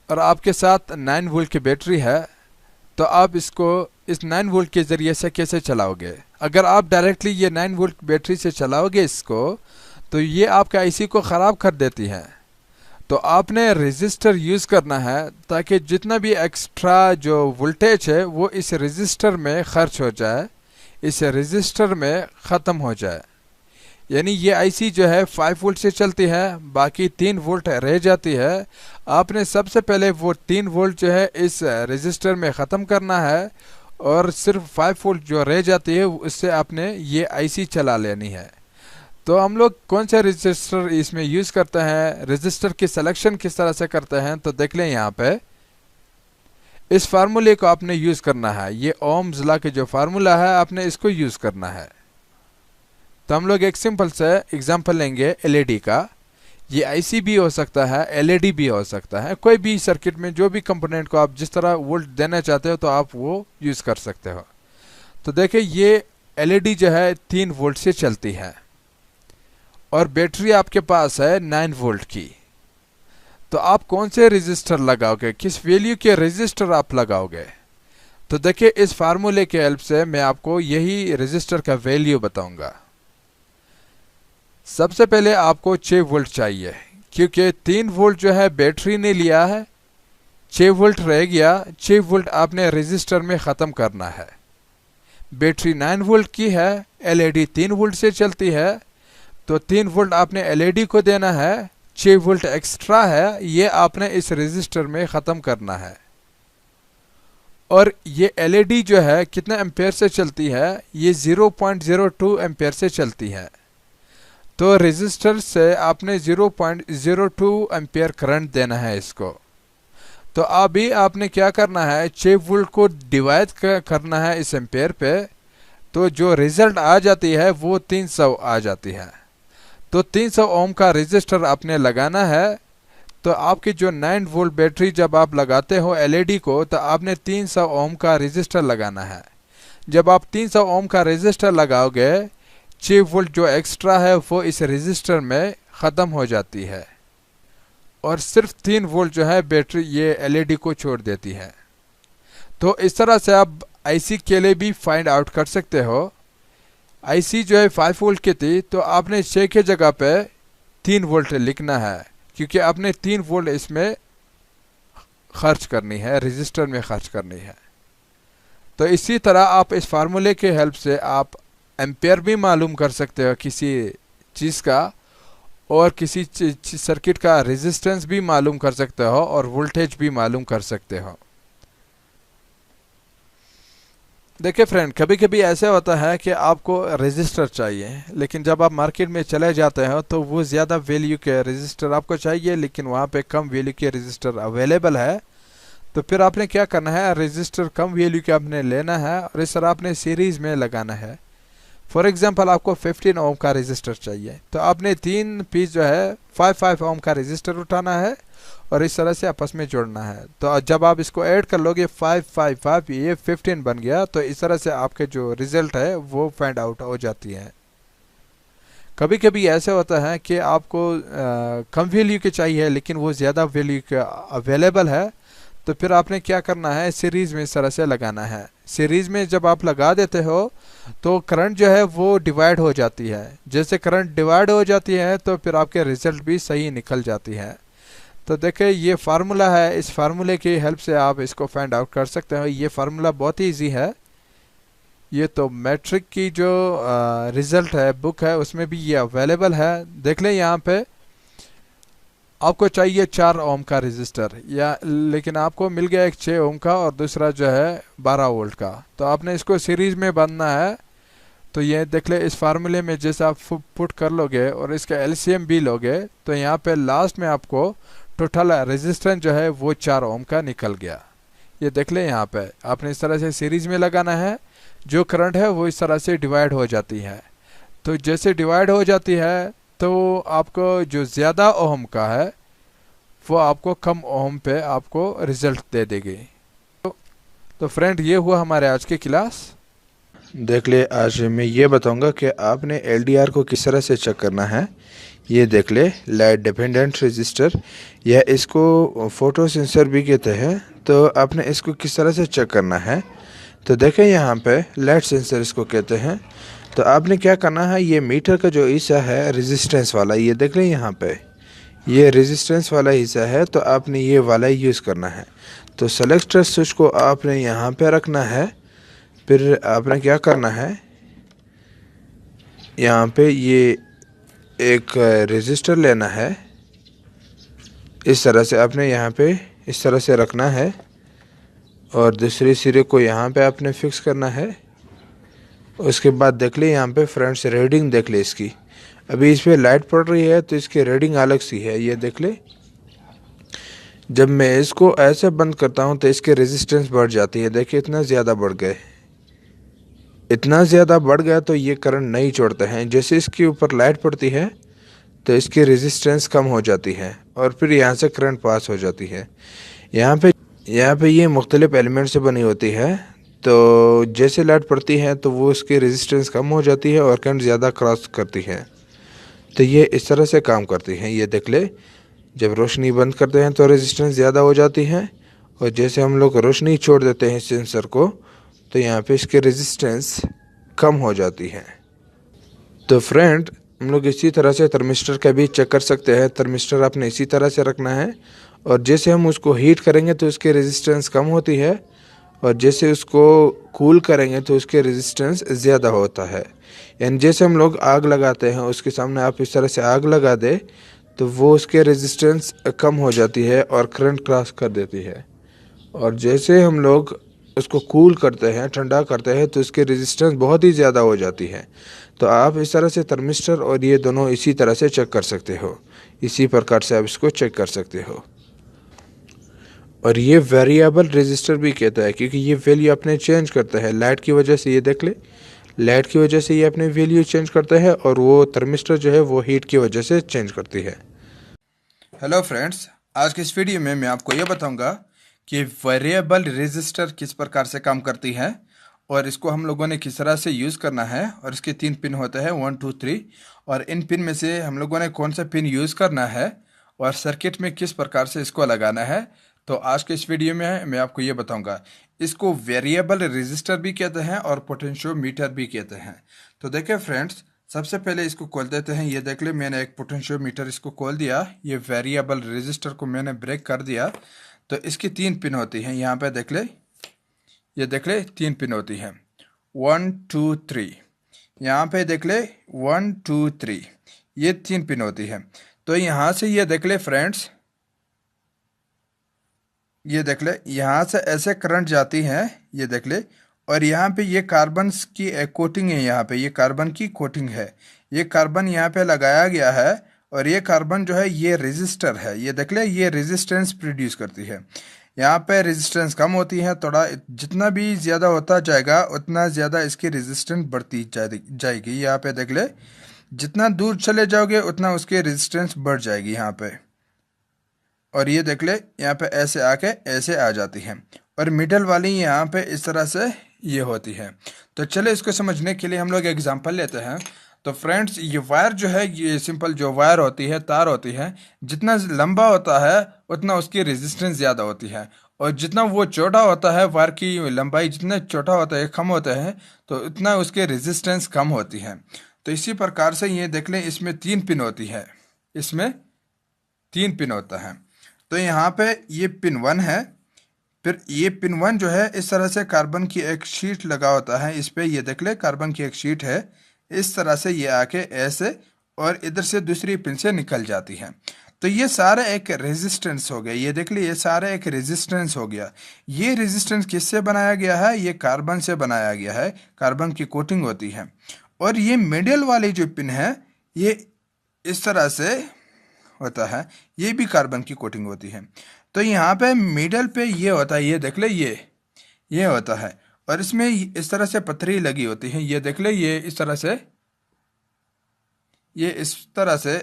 और आपके साथ 9 वोल्ट की बैटरी है, तो आप इसको इस 9 वोल्ट के ज़रिए से कैसे चलाओगे? अगर आप डायरेक्टली ये 9 वोल्ट बैटरी से चलाओगे इसको, तो ये आपके आईसी को ख़राब कर देती है। तो आपने रेजिस्टर यूज़ करना है ताकि जितना भी एक्स्ट्रा जो वोल्टेज है वो इस रेजिस्टर में खर्च हो जाए, इस रेजिस्टर में ख़त्म हो जाए। यानी ये आईसी जो है 5 वोल्ट से चलती है, बाकी 3 वोल्ट रह जाती है। आपने सबसे पहले वो 3 वोल्ट जो है इस रेजिस्टर में ख़त्म करना है और सिर्फ 5 वोल्ट जो रह जाती है उससे आपने ये आईसी चला लेनी है। तो हम लोग कौन सा रेजिस्टर इसमें यूज़ करते हैं, रेजिस्टर की सिलेक्शन किस तरह से करते हैं, तो देख लें यहाँ पे इस फार्मूले को आपने यूज़ करना है। ये ओम्स लॉ के जो फार्मूला है आपने इसको यूज़ करना है। तो हम लोग एक सिंपल से एग्जांपल लेंगे एलईडी का। ये आईसी भी हो सकता है, एलईडी भी हो सकता है, कोई भी सर्किट में जो भी कंपोनेंट को आप जिस तरह वोल्ट देना चाहते हो तो आप वो यूज़ कर सकते हो। तो देखिए ये एलईडी जो है 3 वोल्ट से चलती है और बैटरी आपके पास है 9 वोल्ट की। तो आप कौन से रेजिस्टर लगाओगे, किस वैल्यू के रेजिस्टर आप लगाओगे? तो देखिए इस फार्मूले के हेल्प से मैं आपको यही रेजिस्टर का वैल्यू बताऊंगा। सबसे पहले आपको 6 वोल्ट चाहिए, क्योंकि 3 वोल्ट जो है बैटरी ने लिया है, 6 वोल्ट रह गया। 6 वोल्ट आपने रेजिस्टर में ख़त्म करना है। बैटरी 9 वोल्ट की है, एलईडी 3 वोल्ट से चलती है, तो 3 वोल्ट आपने एलईडी को देना है। 6 वोल्ट एक्स्ट्रा है, ये आपने इस रेजिस्टर में ख़त्म करना है। और ये एलईडी जो है कितने एम्पेयर से चलती है, ये 0.02 एम्पेयर से चलती है। तो रेजिस्टर से आपने 0.02 एम्पेयर करंट देना है इसको। तो अभी आपने क्या करना है, 6 वोल्ट को डिवाइड करना है इस एम्पेयर पे, तो जो रिजल्ट आ जाती है वो 300 आ जाती है। तो 300 ओम का रेजिस्टर आपने लगाना है। तो आपकी जो 9 वोल्ट बैटरी जब आप लगाते हो एलईडी को, तो आपने 300 ओम का रेजिस्टर लगाना है। जब आप 300 ओम का रेजिस्टर लगाओगे, 6 वोल्ट जो एक्स्ट्रा है वो इस रेजिस्टर में ख़त्म हो जाती है और सिर्फ 3 वोल्ट जो है बैटरी ये एलईडी को छोड़ देती है। तो इस तरह से आप आईसी के लिए भी फाइंड आउट कर सकते हो। आईसी जो है 5 वोल्ट की थी, तो आपने 6 के जगह पे 3 वोल्ट लिखना है, क्योंकि आपने 3 वोल्ट इसमें खर्च करनी है, रेजिस्टर में खर्च करनी है। तो इसी तरह आप इस फार्मूले के हेल्प से आप एम्पेयर भी मालूम कर सकते हो किसी चीज़ का, और किसी सर्किट का रेजिस्टेंस भी मालूम कर सकते हो और वोल्टेज भी मालूम कर सकते हो। देखिए फ्रेंड, कभी कभी ऐसे होता है कि आपको रजिस्टर चाहिए, लेकिन जब आप मार्केट में चले जाते हो तो वो ज़्यादा वैल्यू के रजिस्टर आपको चाहिए, लेकिन वहाँ पे कम वैल्यू के रजिस्टर अवेलेबल है। तो फिर आपने क्या करना है, रजिस्टर कम वैल्यू के आपने लेना है और इस तरह आपने सीरीज़ में लगाना है। फॉर एग्जांपल आपको 15 ओम का रजिस्टर चाहिए, तो आपने 3 पीस जो है 5 ओम का रजिस्टर उठाना है और इस तरह से आपस में जोड़ना है। तो जब आप इसको ऐड कर लोगे 5 ये 15 बन गया। तो इस तरह से आपके जो रिजल्ट है वो फाइंड आउट हो जाती है। कभी कभी ऐसे होता है कि आपको कम वैल्यू के चाहिए लेकिन वो ज़्यादा वैल्यू के अवेलेबल है। तो फिर आपने क्या करना है, सीरीज़ में इस तरह से लगाना है। सीरीज़ में जब आप लगा देते हो तो करंट जो है वो डिवाइड हो जाती है। जैसे करंट डिवाइड हो जाती है तो फिर आपके रिजल्ट भी सही निकल जाती है। तो देखिए ये फार्मूला है, इस फार्मूले की हेल्प से आप इसको फाइंड आउट कर सकते हो। ये फार्मूला बहुत ही ईजी है। ये तो मैट्रिक की जो रिजल्ट है बुक है उसमें भी ये अवेलेबल है। देख लें यहाँ पे आपको चाहिए 4 ओम का रजिस्टर, या लेकिन आपको मिल गया एक 6 ओम का और दूसरा जो है 12 वोल्ट का। तो आपने इसको सीरीज में बांधना है। तो ये देख ले, इस फार्मूले में जैसे आप पुट कर लोगे और इसका एलसीएम भी लोगे तो यहाँ पे लास्ट में आपको टोटल रेजिस्टेंस जो है वो 4 ओम का निकल गया। ये देख ले, यहाँ पे आपने इस तरह से सीरीज में लगाना है। जो करंट है वो इस तरह से डिवाइड हो जाती है। तो जैसे डिवाइड हो जाती है तो आपको जो ज़्यादा ओम का है वो आपको कम ओम पे आपको रिजल्ट दे देगी। तो फ्रेंड, ये हुआ हमारे आज की क्लास। देख ले, आज मैं ये बताऊंगा कि आपने एलडीआर को किस तरह से चेक करना है। ये देख ले, लाइट डिपेंडेंट रजिस्टर, या इसको फोटो सेंसर भी कहते हैं। तो आपने इसको किस तरह से चेक करना है, तो देखें यहाँ पे लाइट सेंसर इसको कहते हैं। तो आपने क्या करना है, ये मीटर का जो हिस्सा है रेजिस्टेंस वाला, ये देख लें यहाँ पे ये रेजिस्टेंस वाला हिस्सा है, तो आपने ये वाला यूज़ करना है। तो सेलेक्टर स्विच को आपने यहाँ पे रखना है। फिर आपने क्या करना है, यहाँ पे ये एक रेजिस्टर लेना है। इस तरह से आपने यहाँ पे इस तरह से रखना है और दूसरे सिरे को यहाँ पे आपने फिक्स करना है। उसके बाद देख ले यहाँ पे फ्रेंड्स रीडिंग देख ले इसकी। अभी इस पर लाइट पड़ रही है तो इसकी रीडिंग अलग सी है। ये देख ले, जब मैं इसको ऐसे बंद करता हूँ तो इसके रेजिस्टेंस बढ़ जाती है। देखिए इतना ज़्यादा बढ़ गए, इतना ज़्यादा बढ़ गया तो ये करंट नहीं छोड़ते हैं। जैसे इसके ऊपर लाइट पड़ती है तो इसकी रेजिस्टेंस कम हो जाती है और फिर यहाँ से करंट पास हो जाती है। यहाँ पे ये मुख्तलिफ एलिमेंट से बनी होती है। तो जैसे लाइट पड़ती है तो वो उसकी रेजिस्टेंस कम हो जाती है और करंट ज़्यादा क्रॉस करती है। तो ये इस तरह से काम करती है। ये देख ले, जब रोशनी बंद करते हैं तो रेजिस्टेंस ज़्यादा हो जाती है और जैसे हम लोग रोशनी छोड़ देते हैं सेंसर को तो यहाँ पे इसकी रेजिस्टेंस कम हो जाती है। तो फ्रेंड, हम लोग इसी तरह से थर्मिस्टर का भी चेक कर सकते हैं। थर्मिस्टर आपने इसी तरह से रखना है और जैसे हम उसको हीट करेंगे तो उसकी रेजिस्टेंस कम होती है और जैसे उसको कूल करेंगे तो उसके रेजिस्टेंस ज़्यादा होता है। यानी जैसे हम लोग आग लगाते हैं, उसके सामने आप इस तरह से आग लगा दे तो वो उसके रेजिस्टेंस कम हो जाती है और करंट क्रॉस कर देती है। और जैसे हम लोग उसको कूल करते हैं, ठंडा करते हैं, तो इसकी रेजिस्टेंस बहुत ही ज़्यादा हो जाती है। तो आप इस तरह से थर्मिस्टर और ये दोनों इसी तरह से चेक कर सकते हो। इसी प्रकार से आप इसको चेक कर सकते हो। और ये वेरिएबल रेजिस्टर भी कहता है क्योंकि ये वैल्यू अपने चेंज करता है लाइट की वजह से। ये देख ले, लाइट की वजह से ये अपने वैल्यू चेंज करता है और वो थर्मिस्टर जो है वो हीट की वजह से चेंज करती है। हेलो फ्रेंड्स, आज के इस वीडियो में मैं आपको ये बताऊंगा कि वेरिएबल रेजिस्टर किस प्रकार से काम करती है और इसको हम लोगों ने किस तरह से यूज़ करना है। और इसके 3 पिन होते हैं, 1 2 3, और इन पिन में से हम लोगों ने कौन सा पिन यूज़ करना है और सर्किट में किस प्रकार से इसको लगाना है। तो आज के इस वीडियो में मैं आपको ये बताऊंगा। इसको वेरिएबल रेजिस्टर भी कहते हैं और पोटेंशियोमीटर भी कहते हैं। तो देखिए फ्रेंड्स, सबसे पहले इसको खोल देते हैं। ये देख ले, मैंने एक पोटेंशियोमीटर इसको खोल दिया। ये वेरिएबल रेजिस्टर को मैंने ब्रेक कर दिया। तो इसकी 3 पिन होती हैं। यहाँ पे देख ले, ये देख ले 3 पिन होती हैं, 1 2 3। यहाँ पे देख ले 1 2 3, ये 3 पिन होती है। तो यहाँ से ये देख ले फ्रेंड्स, ये देख ले यहाँ से ऐसे करंट जाती हैं, ये देख ले, और यहाँ पे ये कार्बन की एक कोटिंग है, यहाँ पे ये कार्बन की कोटिंग है, ये कार्बन यहाँ पे लगाया गया है। और ये कार्बन जो है ये रेजिस्टर है, ये देख ले ये रेजिस्टेंस प्रोड्यूस करती है। यहाँ पे रेजिस्टेंस कम होती है, थोड़ा जितना भी ज़्यादा होता जाएगा उतना ज़्यादा इसकी रेजिस्टेंस बढ़ती जाएगी। यहाँ पे देख ले जितना दूर चले जाओगे उतना उसकी रेजिस्टेंस बढ़ जाएगी यहाँ पे। और ये देख ले यहाँ पे ऐसे आके ऐसे आ जाती है, और मिडल वाली यहाँ पे इस तरह से ये होती है। तो चले इसको समझने के लिए हम लोग एग्जांपल लेते हैं। तो फ्रेंड्स ये वायर जो है, ये सिंपल जो वायर होती है, तार होती है, जितना लंबा होता है उतना उसकी रेजिस्टेंस ज़्यादा होती है, और जितना वो छोटा होता है, वायर की लंबाई जितना छोटा होता है, कम होता है, तो उतना उसके रेजिस्टेंस कम होती है। तो इसी प्रकार से ये देख लें, इसमें 3 पिन होती है, इसमें 3 पिन होता है। तो यहाँ पे ये पिन 1 है, फिर ये पिन 1 जो है इस तरह से कार्बन की एक शीट लगा होता है इस पे, ये देख ले कार्बन की एक शीट है, इस तरह से ये आके ऐसे और इधर से दूसरी पिन से निकल जाती है। तो ये सारा एक रेजिस्टेंस हो गया, ये देख ले ये सारा एक रेजिस्टेंस हो गया। ये रेजिस्टेंस किससे बनाया गया है? ये कार्बन से बनाया गया है, कार्बन की कोटिंग होती है। और ये मिडिल वाली जो पिन है ये इस तरह से होता है, ये भी कार्बन की कोटिंग होती है। तो यहाँ पे मिडल पे ये होता है, ये देख ले ये होता है, और इसमें इस तरह से पथरी लगी होती है, ये देख ले ये इस तरह से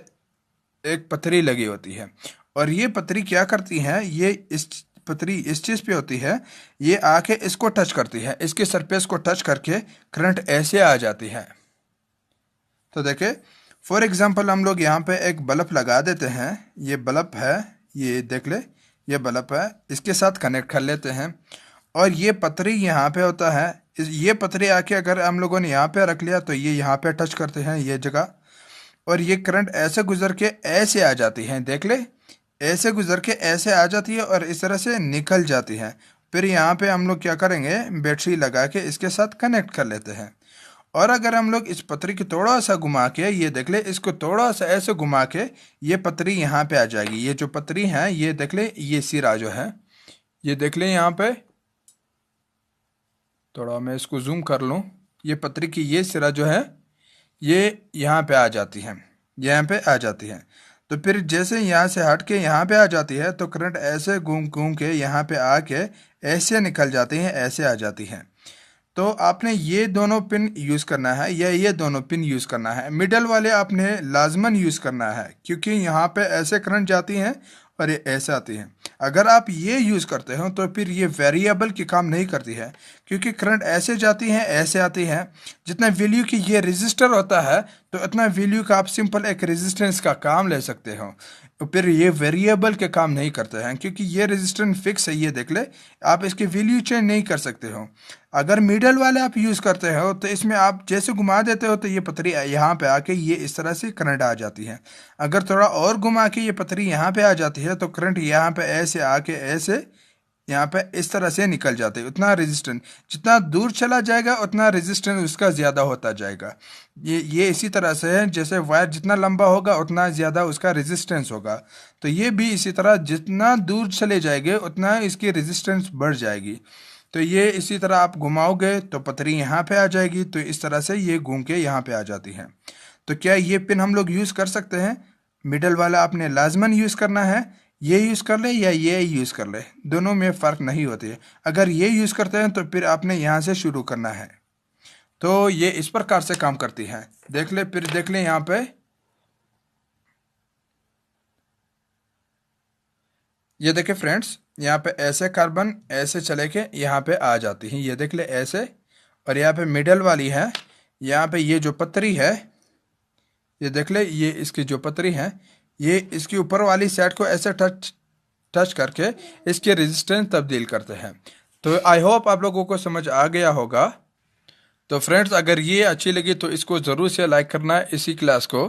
एक पथरी लगी होती है। और ये पथरी क्या करती है, ये इस पथरी इस चीज़ पे होती है, ये आके इसको टच करती है, इसके सरफेस को टच करके करंट ऐसे आ जाती है। तो देखे फॉर एग्जांपल हम लोग यहाँ पे एक बल्ब लगा देते हैं, ये बल्ब है, ये देख ले ये बल्ब है, इसके साथ कनेक्ट कर लेते हैं। और ये पथरी यहाँ पे होता है, ये पथरी आके अगर हम लोगों ने यहाँ पे रख लिया तो ये यहाँ पे टच करते हैं ये जगह, और ये करंट ऐसे गुजर के ऐसे आ जाती है, देख ले ऐसे गुजर के ऐसे आ जाती है और इस तरह से निकल जाती है। फिर यहाँ पे हम लोग क्या करेंगे, बैटरी लगा के इसके साथ कनेक्ट कर लेते हैं। और अगर हम लोग इस पथरी को थोड़ा सा घुमा के, ये देख ले इसको थोड़ा सा ऐसे घुमा के, ये पथरी यहाँ पे आ जाएगी। ये जो पथरी है ये देख ले, ये सिरा जो है ये देख ले, यहाँ पे थोड़ा मैं इसको जूम कर लूँ, ये पथरी की ये सिरा जो है ये यहाँ पे आ जाती है, यहाँ पे आ जाती है। तो फिर जैसे यहाँ से हट के यहाँ पे आ जाती है तो करंट ऐसे घूम घूम के यहाँ पे आके ऐसे निकल जाती है, ऐसे आ जाती है। तो आपने ये दोनों पिन यूज़ करना है या ये दोनों पिन यूज़ करना है। मिडल वाले आपने लाजमन यूज़ करना है, क्योंकि यहाँ पे ऐसे करंट जाती हैं और ये ऐसे आती हैं। अगर आप ये यूज़ करते हो तो फिर ये वेरिएबल की काम नहीं करती है, क्योंकि करंट ऐसे जाती हैं ऐसे आती हैं। जितना वैल्यू की ये रेजिस्टर होता है तो उतना वैल्यू का आप सिंपल एक रेजिस्टेंस का काम ले सकते हो। तो फिर ये वेरिएबल के काम नहीं करते हैं, क्योंकि ये रेजिस्टेंस फिक्स है, ये देख ले आप इसकी वैल्यू चेंज नहीं कर सकते हो। अगर मिडल वाले आप यूज़ करते हो तो इसमें आप जैसे घुमा देते हो तो ये पथरी यहाँ पे आके ये इस तरह से करंट आ जाती है। अगर थोड़ा और घुमा के ये पथरी यहाँ पे आ जाती है तो करंट यहाँ पे ऐसे आके ऐसे यहाँ पे इस तरह से निकल जाते हैं। उतना रेजिस्टेंस जितना दूर चला जाएगा उतना रेजिस्टेंस उसका ज़्यादा होता जाएगा। ये इसी तरह से है, जैसे वायर जितना लंबा होगा उतना ज़्यादा उसका रेजिस्टेंस होगा। तो ये भी इसी तरह जितना दूर चले जाएंगे उतना इसकी रेजिस्टेंस बढ़ जाएगी। तो ये इसी तरह आप घुमाओगे तो पथरी यहाँ पे आ जाएगी, तो इस तरह से ये घूम के यहाँ पे आ जाती है। तो क्या ये पिन हम लोग यूज़ कर सकते हैं? मिडल वाला आपने लाजमन यूज़ करना है, ये यूज़ कर ले या ये यूज़ कर ले, दोनों में फ़र्क नहीं होती है। अगर ये यूज़ करते हैं तो फिर आपने यहाँ से शुरू करना है। तो ये इस प्रकार से काम करती है। देख ले, फिर देख ले यहाँ पे ये देखे फ्रेंड्स, यहाँ पे ऐसे कार्बन ऐसे चले के यहाँ पे आ जाती है, ये देख ले ऐसे। और यहाँ पे मिडल वाली है, यहाँ पे ये जो पतरी है ये देख ले, ये इसकी जो पतरी है ये इसकी ऊपर वाली साइड को ऐसे टच करके इसके रेजिस्टेंस तब्दील करते हैं। तो आई होप आप लोगों को समझ आ गया होगा। तो फ्रेंड्स अगर ये अच्छी लगी तो इसको ज़रूर से लाइक करना है इसी क्लास को।